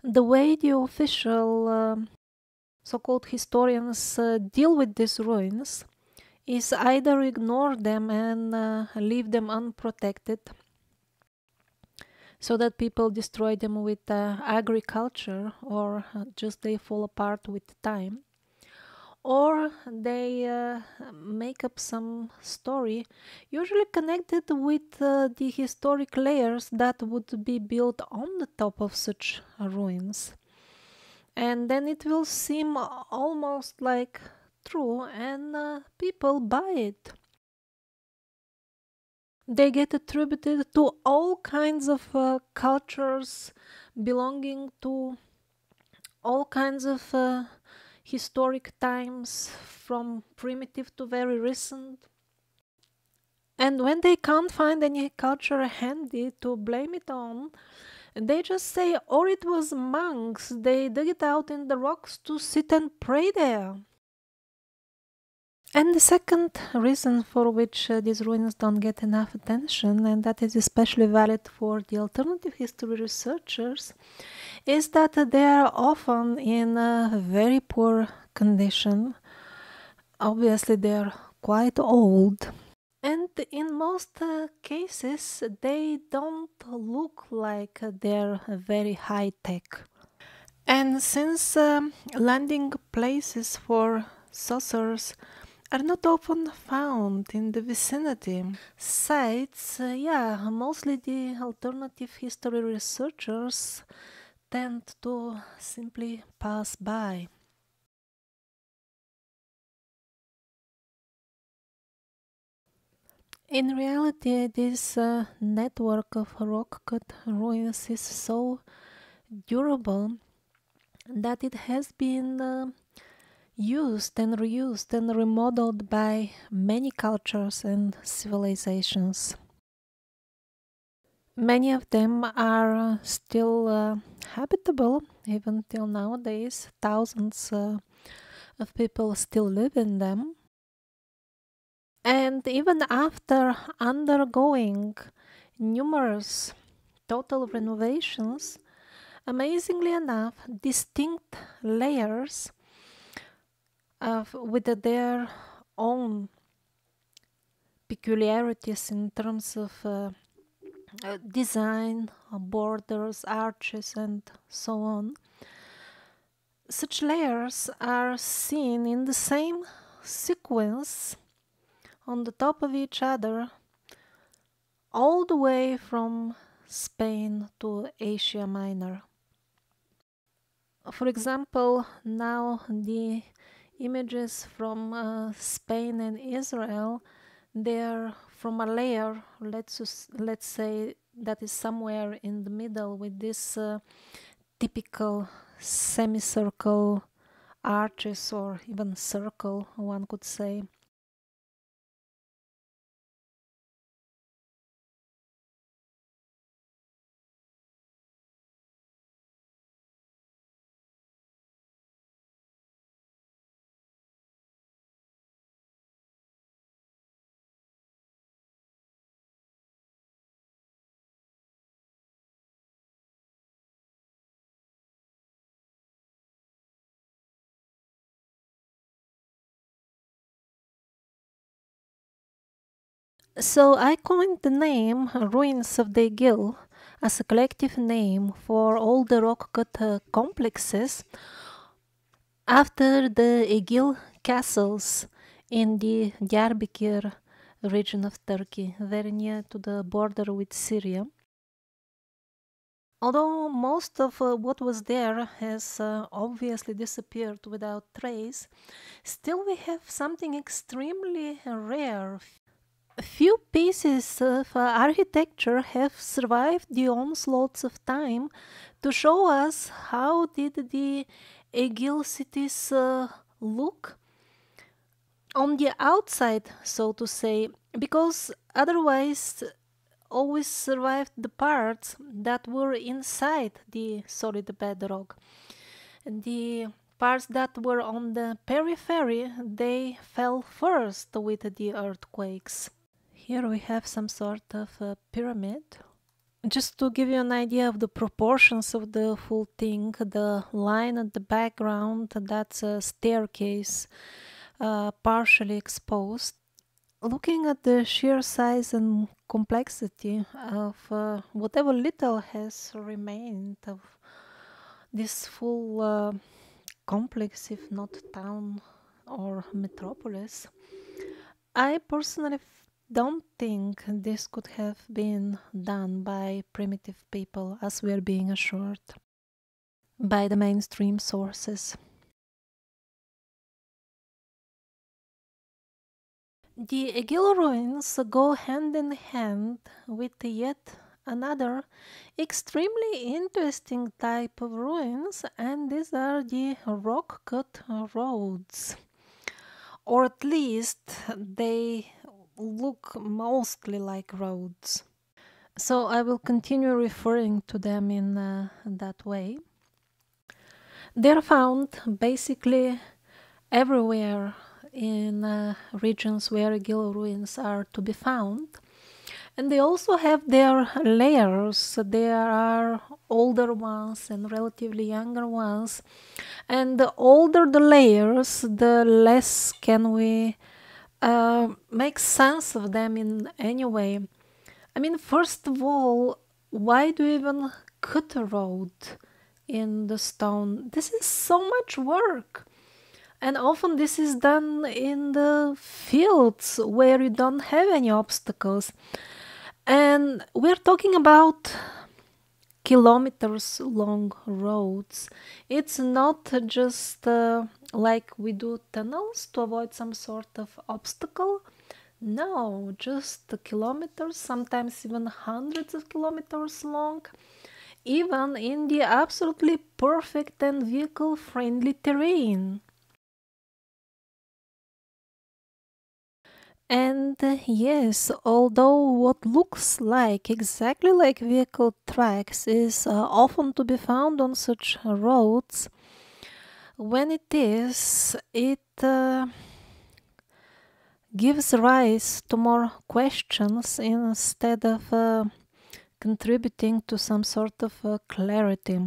The way the official so-called historians deal with these ruins is either ignore them and leave them unprotected so that people destroy them with agriculture, or just they fall apart with time, or they make up some story usually connected with the historic layers that would be built on the top of such ruins, and then it will seem almost like true, and people buy it. They get attributed to all kinds of cultures belonging to all kinds of historic times, from primitive to very recent. And when they can't find any culture handy to blame it on, they just say, or it was monks, they dug it out in the rocks to sit and pray there. And the second reason for which these ruins don't get enough attention, and that is especially valid for the alternative history researchers, is that they are often in a very poor condition. Obviously, they are quite old. And in most cases, they don't look like they're very high tech. And since landing places for saucers are not often found in the vicinity, sites, mostly the alternative history researchers tend to simply pass by. In reality, this network of rock-cut ruins is so durable that it has been used and reused and remodeled by many cultures and civilizations. Many of them are still habitable even till nowadays. Thousands of people still live in them. And even after undergoing numerous total renovations, amazingly enough, distinct layers with their own peculiarities in terms of design, borders, arches, and so on. Such layers are seen in the same sequence on the top of each other, all the way from Spain to Asia Minor. For example, now the images from Spain and Israel, they are from a layer, let's say, that is somewhere in the middle with this typical semicircle arches, or even circle, one could say. So I coined the name Ruins of the Aiguille as a collective name for all the rock-cut complexes after the Aiguille castles in the Diyarbakir region of Turkey, very near to the border with Syria. Although most of what was there has obviously disappeared without trace, still we have something extremely rare. Few pieces of architecture have survived the onslaughts of time to show us how did the Aiguille cities look on the outside, so to say, because otherwise always survived the parts that were inside the solid bedrock. The parts that were on the periphery, they fell first with the earthquakes. Here we have some sort of a pyramid. Just to give you an idea of the proportions of the full thing, the line at the background, that's a staircase partially exposed. Looking at the sheer size and complexity of whatever little has remained of this full complex, if not town or metropolis, I personally don't think this could have been done by primitive people, as we are being assured by the mainstream sources. The Aiguille ruins go hand in hand with yet another extremely interesting type of ruins, and these are the rock-cut roads. Or at least they look mostly like roads. So I will continue referring to them in that way. They're found basically everywhere in regions where Aiguille ruins are to be found. And they also have their layers. There are older ones and relatively younger ones. And the older the layers, the less can we make sense of them in any way. I mean, first of all, why do you even cut a road in the stone? This is so much work. And often this is done in the fields where you don't have any obstacles. And we're talking about kilometers long roads. It's not just like we do tunnels to avoid some sort of obstacle. No, just kilometers, sometimes even hundreds of kilometers long, even in the absolutely perfect and vehicle-friendly terrain. And yes, although what looks like exactly like vehicle tracks is often to be found on such roads, when it is, it gives rise to more questions instead of contributing to some sort of clarity.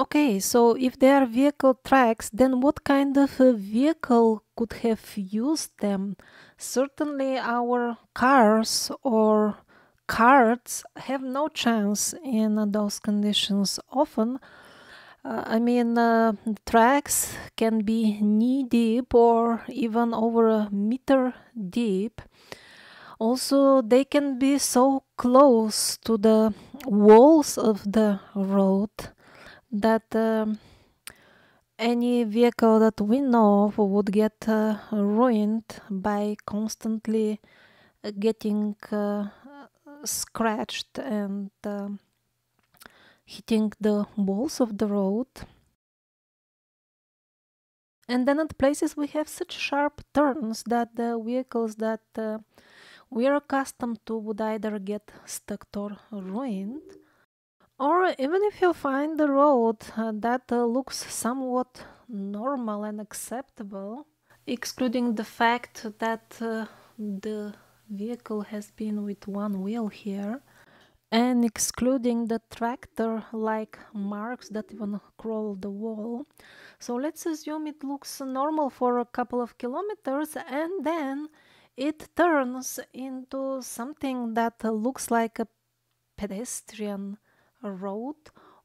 Okay, so if they are vehicle tracks, then what kind of a vehicle could have used them? Certainly, our cars or carts have no chance in those conditions. Often, tracks can be knee deep or even over a meter deep. Also, they can be so close to the walls of the road that any vehicle that we know of would get ruined by constantly getting scratched and hitting the walls of the road. And then at places we have such sharp turns that the vehicles that we are accustomed to would either get stuck or ruined. Or even if you find the road that looks somewhat normal and acceptable, excluding the fact that the vehicle has been with one wheel here, and excluding the tractor like marks that even crawl the wall. So let's assume it looks normal for a couple of kilometers and then it turns into something that looks like a pedestrian road,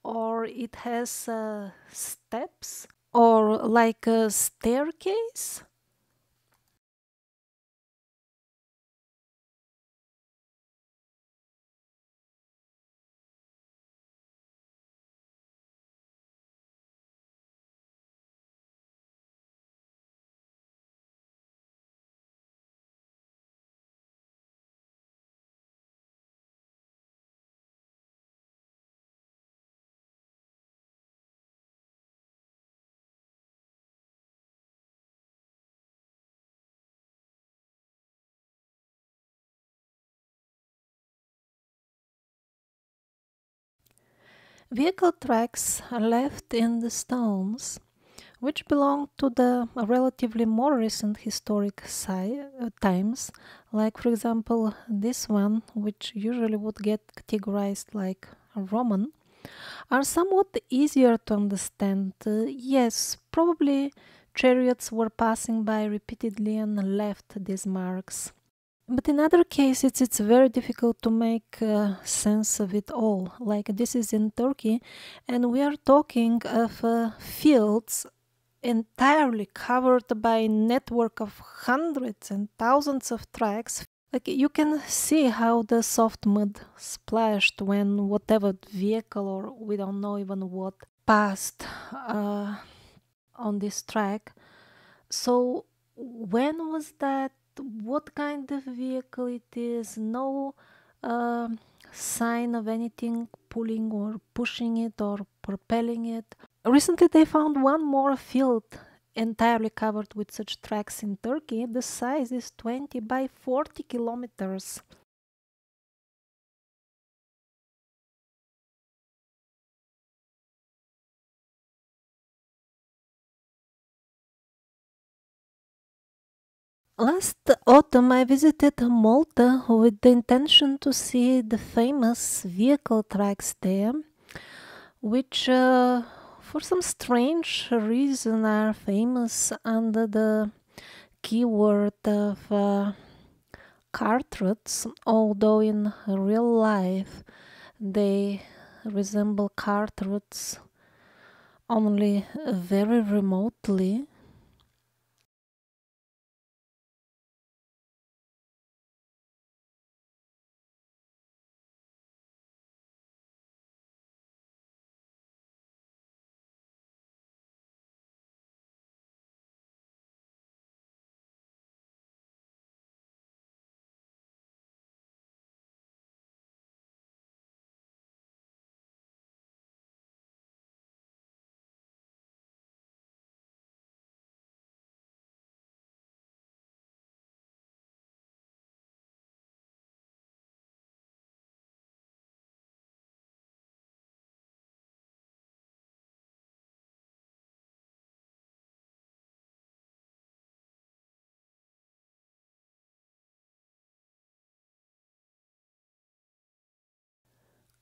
or it has steps or like a staircase. Vehicle tracks are left in the stones, which belong to the relatively more recent historic times, like for example this one, which usually would get categorized like Roman, are somewhat easier to understand. Yes, probably chariots were passing by repeatedly and left these marks. But in other cases, it's very difficult to make sense of it all. Like this is in Turkey, and we are talking of fields entirely covered by a network of hundreds and thousands of tracks. Like you can see how the soft mud splashed when whatever vehicle or we don't know even what passed on this track. So when was that? What kind of vehicle it is? No uh, sign of anything pulling or pushing it or propelling it. Recently, they found one more field entirely covered with such tracks in Turkey. The size is 20 by 40 kilometers. Last autumn, I visited Malta with the intention to see the famous vehicle tracks there, which for some strange reason are famous under the keyword of cartridge, although in real life they resemble cartridges only very remotely.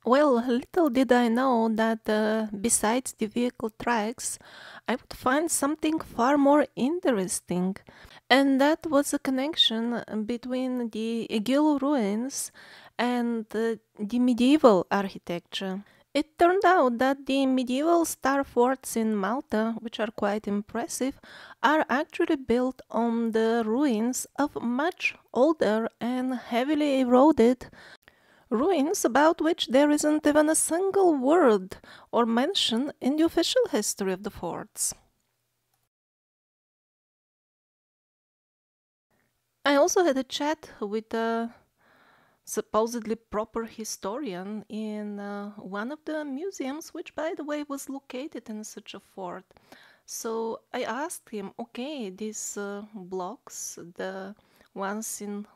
Well, little did I know that besides the vehicle tracks, I would find something far more interesting. And that was a connection between the Egil ruins and the medieval architecture. It turned out that the medieval star forts in Malta, which are quite impressive, are actually built on the ruins of much older and heavily eroded ruins about which there isn't even a single word or mention in the official history of the forts. I also had a chat with a supposedly proper historian in one of the museums, which, by the way, was located in such a fort. So I asked him, okay, these blocks, the ones in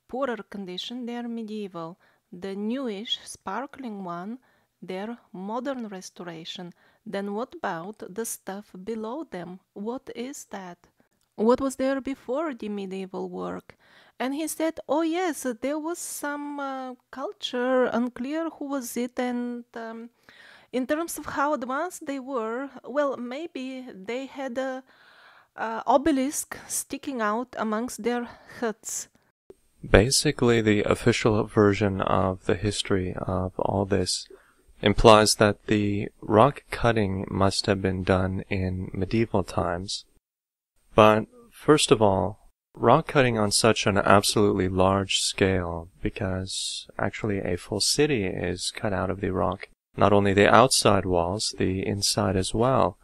poorer condition, they are medieval. The newish, sparkling one, they're modern restoration. Then what about the stuff below them? What is that? What was there before the medieval work? And he said, oh yes, there was some culture, unclear who was it, and in terms of how advanced they were, well, maybe they had a obelisk sticking out amongst their huts. Basically, the official version of the history of all this implies that the rock cutting must have been done in medieval times. But first of all, rock cutting on such an absolutely large scale, because actually a full city is cut out of the rock, not only the outside walls, the inside as well.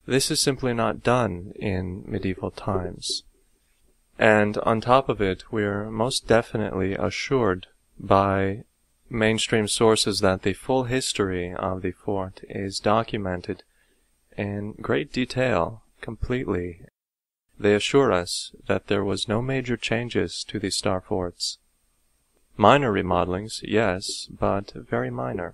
This is simply not done in medieval times. And on top of it, we're most definitely assured by mainstream sources that the full history of the fort is documented in great detail, completely. They assure us that there was no major changes to the star forts. Minor remodelings, yes, but very minor.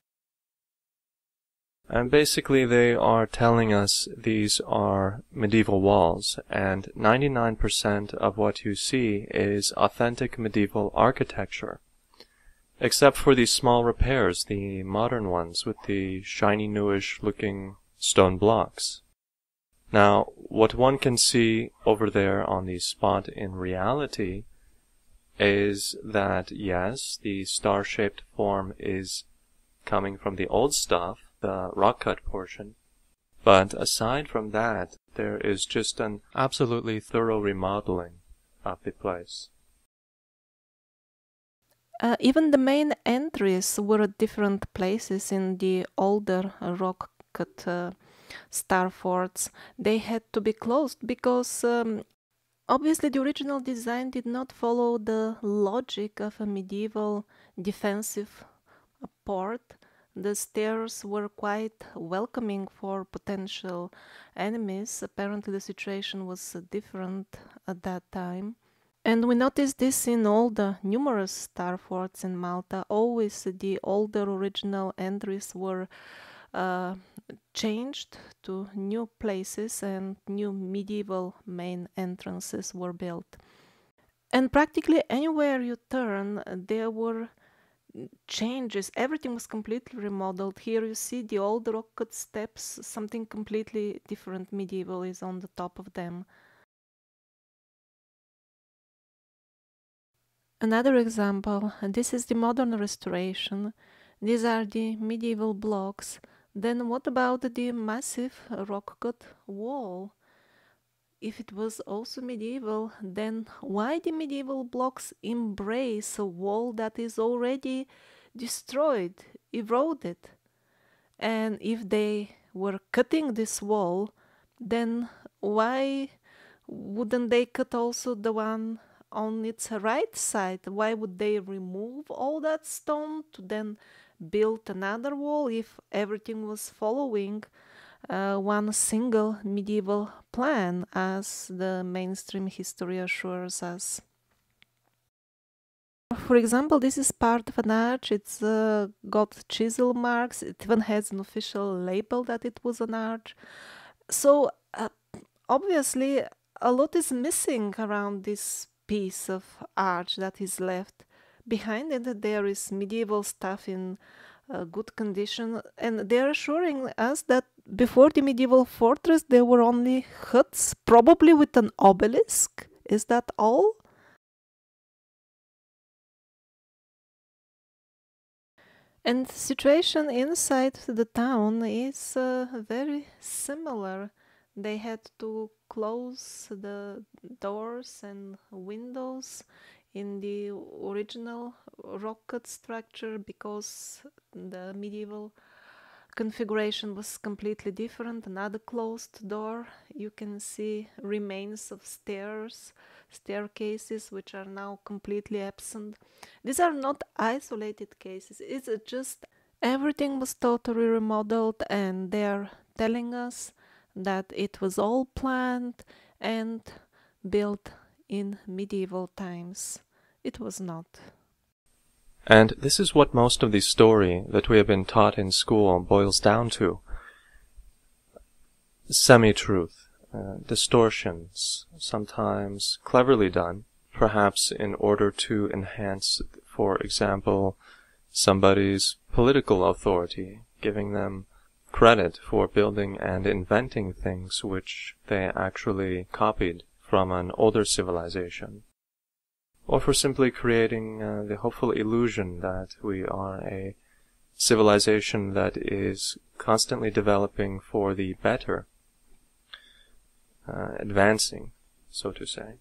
And basically they are telling us these are medieval walls, and 99% of what you see is authentic medieval architecture. Except for these small repairs, the modern ones with the shiny newish looking stone blocks. Now, what one can see over there on the spot in reality is that, yes, the star-shaped form is coming from the old stuff, the rock-cut portion, but aside from that, there is just an absolutely thorough remodeling of the place. Even the main entries were at different places in the older rock-cut star forts. They had to be closed because obviously the original design did not follow the logic of a medieval defensive port. The stairs were quite welcoming for potential enemies. Apparently the situation was different at that time. And we noticed this in all the numerous star forts in Malta. Always the older original entries were changed to new places, and new medieval main entrances were built. And practically anywhere you turn, there were changes. Everything was completely remodeled. Here you see the old rock-cut steps, something completely different medieval is on the top of them. Another example, this is the modern restoration. These are the medieval blocks. Then what about the massive rock-cut wall? If it was also medieval, then why the medieval blocks embrace a wall that is already destroyed, eroded? And if they were cutting this wall, then why wouldn't they cut also the one on its right side? Why would they remove all that stone to then build another wall if everything was following one single medieval plan, as the mainstream history assures us? For example, this is part of an arch. It's got chisel marks. It even has an official label that it was an arch. So obviously a lot is missing around this piece of arch that is left. Behind it there is medieval stuff in good condition, and they're assuring us that before the medieval fortress there were only huts, probably with an obelisk. Is that all? And the situation inside the town is very similar. They had to close the doors and windows in the original rock-cut structure because the medieval configuration was completely different. Another closed door. You can see remains of staircases which are now completely absent. These are not isolated cases. It's just everything was totally remodeled, and they're telling us that it was all planned and built in medieval times. It was not. And this is what most of the story that we have been taught in school boils down to. Semi-truth, distortions, sometimes cleverly done, perhaps in order to enhance, for example, somebody's political authority, giving them credit for building and inventing things which they actually copied from an older civilization, or for simply creating the hopeful illusion that we are a civilization that is constantly developing for the better, advancing, so to say.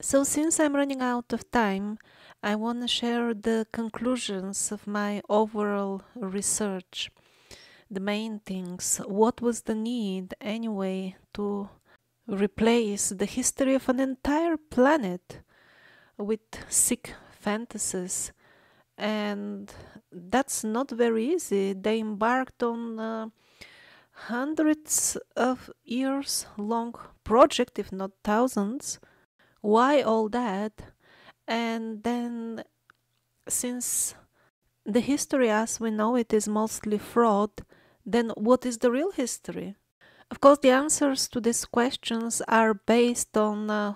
So since I'm running out of time, I want to share the conclusions of my overall research. The main things. What was the need, anyway, to replace the history of an entire planet with sick fantasies? And that's not very easy. They embarked on hundreds of years long project, if not thousands. Why all that? And then, since the history as we know it is mostly fraud, then what is the real history? Of course, the answers to these questions are based on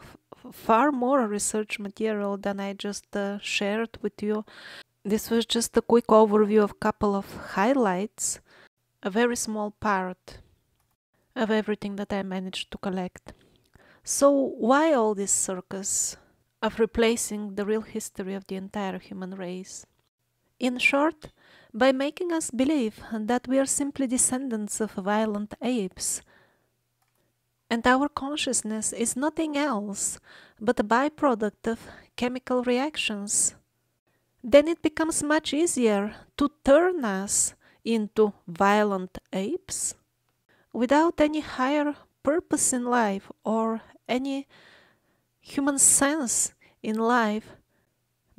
far more research material than I just shared with you. This was just a quick overview of a couple of highlights, a very small part of everything that I managed to collect. So why all this circus of replacing the real history of the entire human race? In short, by making us believe that we are simply descendants of violent apes, and our consciousness is nothing else but a byproduct of chemical reactions, then it becomes much easier to turn us into violent apes without any higher purpose in life or any human sense in life.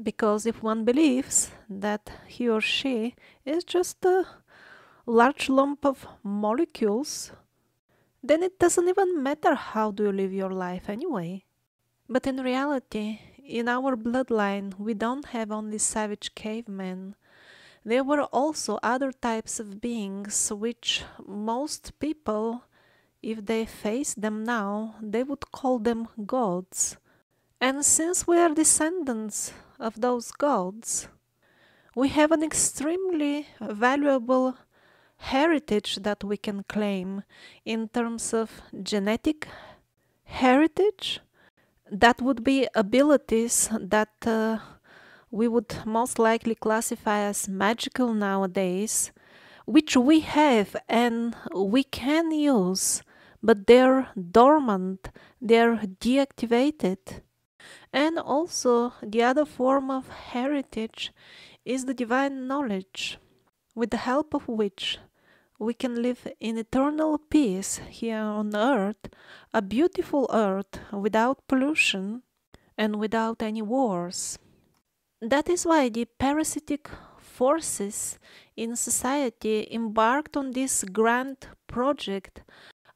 Because if one believes that he or she is just a large lump of molecules, then it doesn't even matter how do you live your life anyway. But in reality, in our bloodline, we don't have only savage cavemen. There were also other types of beings which most people, if they face them now, they would call them gods. And since we are descendants of those gods, we have an extremely valuable heritage that we can claim in terms of genetic heritage. That would be abilities that we would most likely classify as magical nowadays, which we have and we can use, but they're dormant, they're deactivated. And also, the other form of heritage is the divine knowledge, with the help of which we can live in eternal peace here on earth, a beautiful earth without pollution and without any wars. That is why the parasitic forces in society embarked on this grand project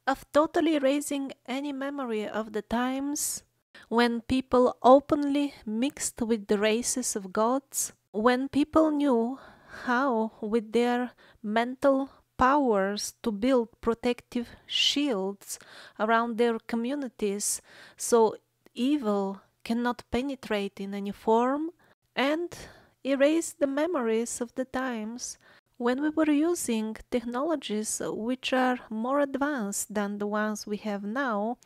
of totally erasing any memory of the times when people openly mixed with the races of gods, when people knew how, with their mental powers, to build protective shields around their communities so evil cannot penetrate in any form, and erase the memories of the times when we were using technologies which are more advanced than the ones we have now,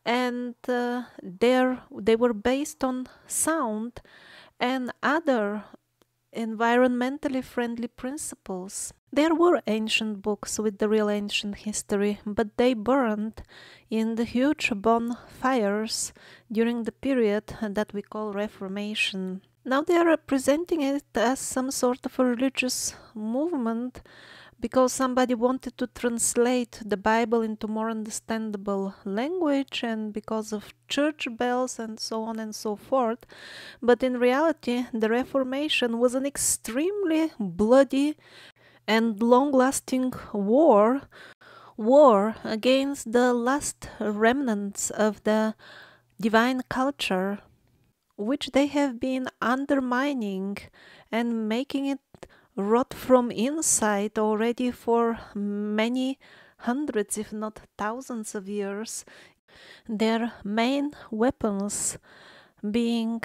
and they were based on sound and other environmentally friendly principles. There were ancient books with the real ancient history, but they burned in the huge bonfires during the period that we call Reformation. Now they are presenting it as some sort of a religious movement because somebody wanted to translate the Bible into more understandable language and because of church bells and so on and so forth. But in reality, the Reformation was an extremely bloody and long-lasting war against the last remnants of the divine culture, which they have been undermining and making it rot from inside already for many hundreds, if not thousands of years. Their main weapons being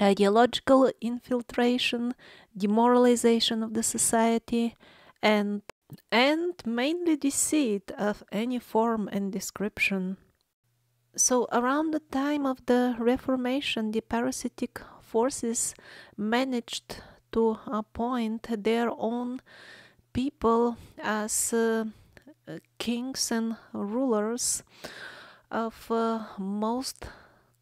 ideological infiltration, demoralization of the society, and mainly deceit of any form and description. So around the time of the Reformation, the parasitic forces managed to appoint their own people as kings and rulers of most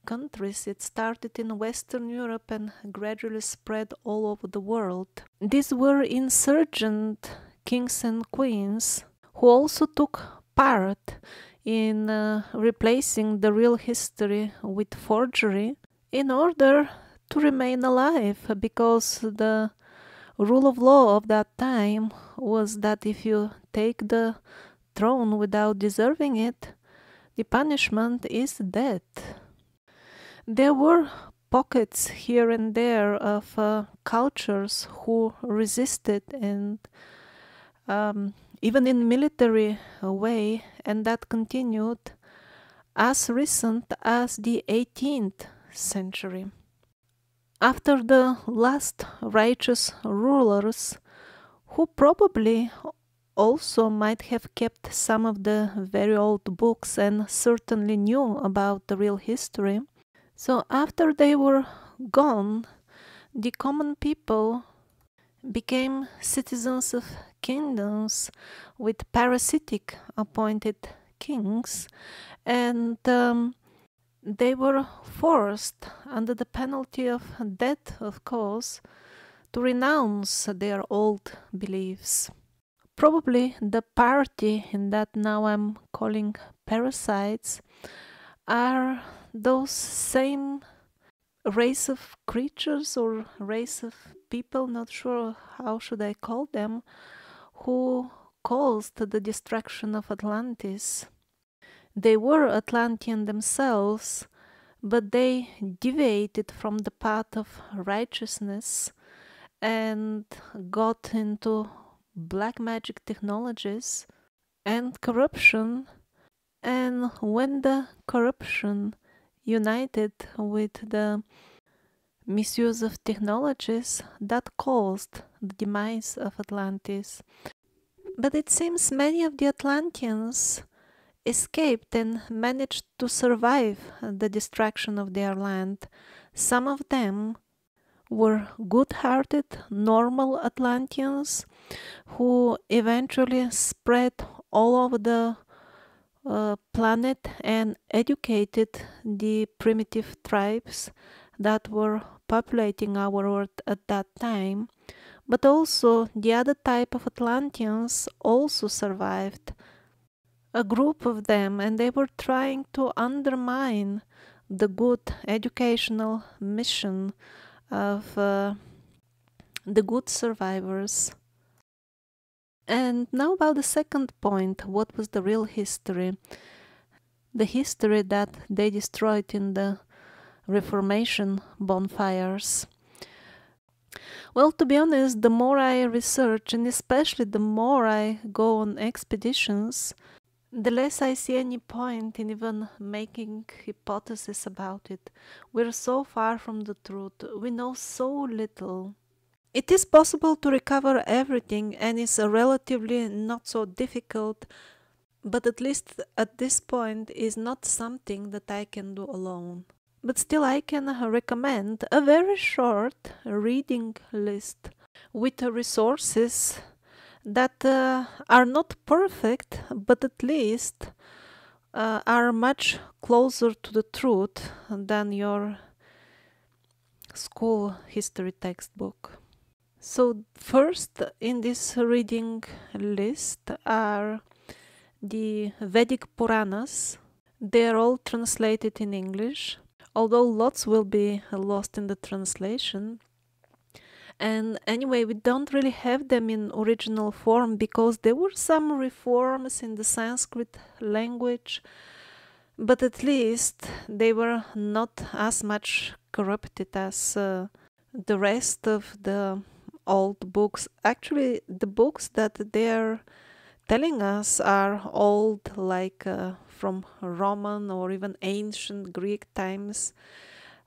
countries. It started in Western Europe and gradually spread all over the world. These were insurgent kings and queens who also took part in replacing the real history with forgery in order to remain alive, because the rule of law of that time was that if you take the throne without deserving it, the punishment is death. There were pockets here and there of cultures who resisted, and even in military way, and that continued as recent as the 18th century. After the last righteous rulers, who probably also might have kept some of the very old books and certainly knew about the real history, so after they were gone, the common people became citizens of kingdoms with parasitic appointed kings, and they were forced, under the penalty of death, of course, to renounce their old beliefs. Probably the party that now I'm calling parasites are those same race of creatures or race of people, not sure how should I call them, who caused the destruction of Atlantis. They were Atlantean themselves, but they deviated from the path of righteousness and got into black magic technologies and corruption, and when the corruption united with the misuse of technologies, that caused the demise of Atlantis. But it seems many of the Atlanteans escaped and managed to survive the destruction of their land. Some of them were good-hearted, normal Atlanteans who eventually spread all over the planet and educated the primitive tribes that were populating our earth at that time. But also the other type of Atlanteans also survived, a group of them, and they were trying to undermine the good educational mission of the good survivors. And now about the second point, what was the real history? The history that they destroyed in the Reformation bonfires. Well, to be honest, the more I research, and especially the more I go on expeditions, the less I see any point in even making hypotheses about it. We're so far from the truth. We know so little. It is possible to recover everything and is relatively not so difficult, but at least at this point is not something that I can do alone. But still I can recommend a very short reading list with resources that are not perfect, but at least are much closer to the truth than your school history textbook. So first in this reading list are the Vedic Puranas. They are all translated in English, although lots will be lost in the translation. And anyway, we don't really have them in original form because there were some reforms in the Sanskrit language, but at least they were not as much corrupted as the rest of the old books. Actually, the books that they're telling us are old, like from Roman or even ancient Greek times.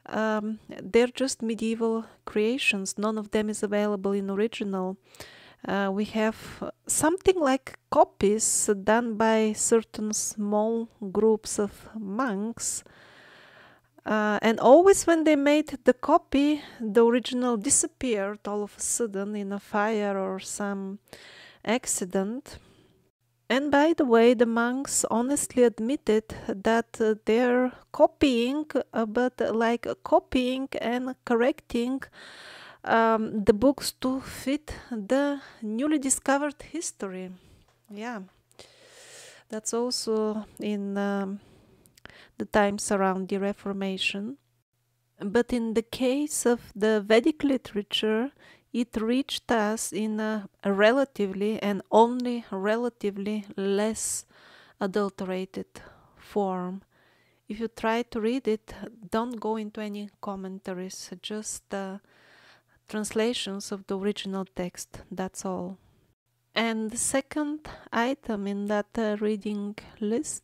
They're just medieval creations. None of them is available in original. We have something like copies done by certain small groups of monks. And always when they made the copy, the original disappeared all of a sudden in a fire or some accident. And by the way, the monks honestly admitted that they're copying, but like copying and correcting the books to fit the newly discovered history. Yeah, that's also in the times around the Reformation. But in the case of the Vedic literature, it reached us in a relatively and only relatively less adulterated form. If you try to read it, don't go into any commentaries, just translations of the original text, that's all. And the second item in that reading list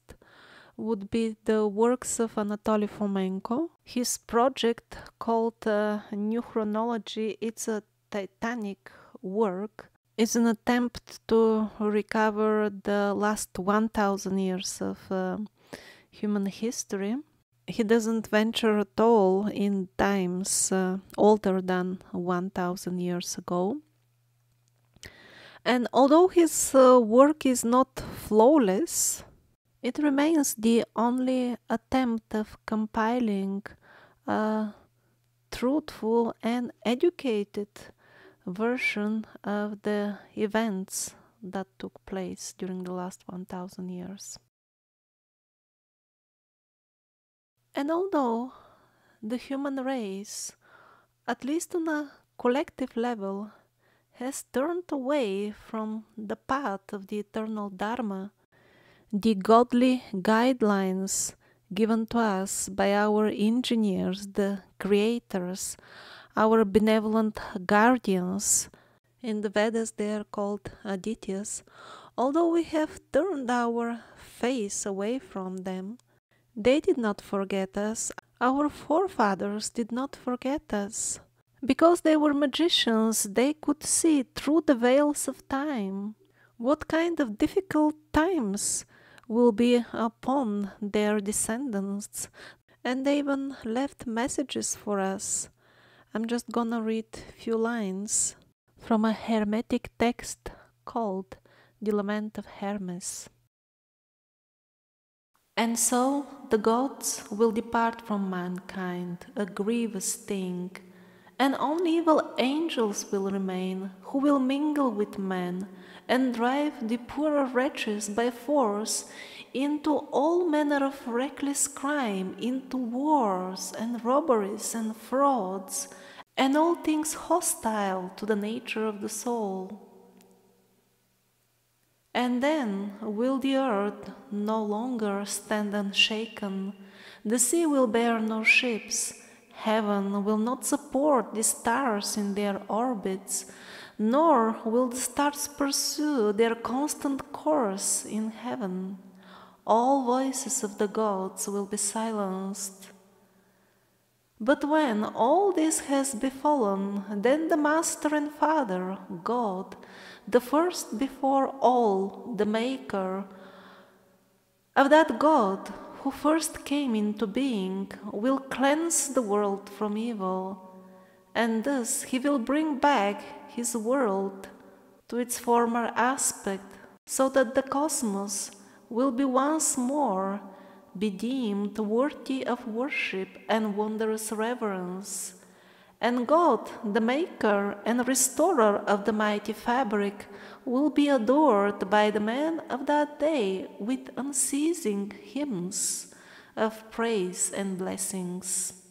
would be the works of Anatoly Fomenko. His project called New Chronology, it's a titanic work. It's an attempt to recover the last 1,000 years of human history. He doesn't venture at all in times older than 1,000 years ago. And although his work is not flawless, it remains the only attempt of compiling a truthful and educated version of the events that took place during the last 1,000 years. And although the human race, at least on a collective level, has turned away from the path of the eternal Dharma, the godly guidelines given to us by our engineers, the creators, our benevolent guardians. In the Vedas they are called Adityas. Although we have turned our face away from them, they did not forget us. Our forefathers did not forget us. Because they were magicians, they could see through the veils of time what kind of difficult times will be upon their descendants, and they even left messages for us. I'm just gonna read a few lines from a Hermetic text called The Lament of Hermes. And so the gods will depart from mankind, a grievous thing, and only evil angels will remain, who will mingle with men and drive the poorer wretches by force into all manner of reckless crime, into wars and robberies and frauds, and all things hostile to the nature of the soul. And then will the earth no longer stand unshaken, the sea will bear no ships, heaven will not support the stars in their orbits, nor will the stars pursue their constant course in heaven. all voices of the gods will be silenced. But when all this has befallen, then the Master and Father, God, the first before all, the Maker, of that God who first came into being, will cleanse the world from evil, and thus he will bring back his world to its former aspect, so that the cosmos will be once more be deemed worthy of worship and wondrous reverence. And God, the maker and restorer of the mighty fabric, will be adored by the men of that day with unceasing hymns of praise and blessings.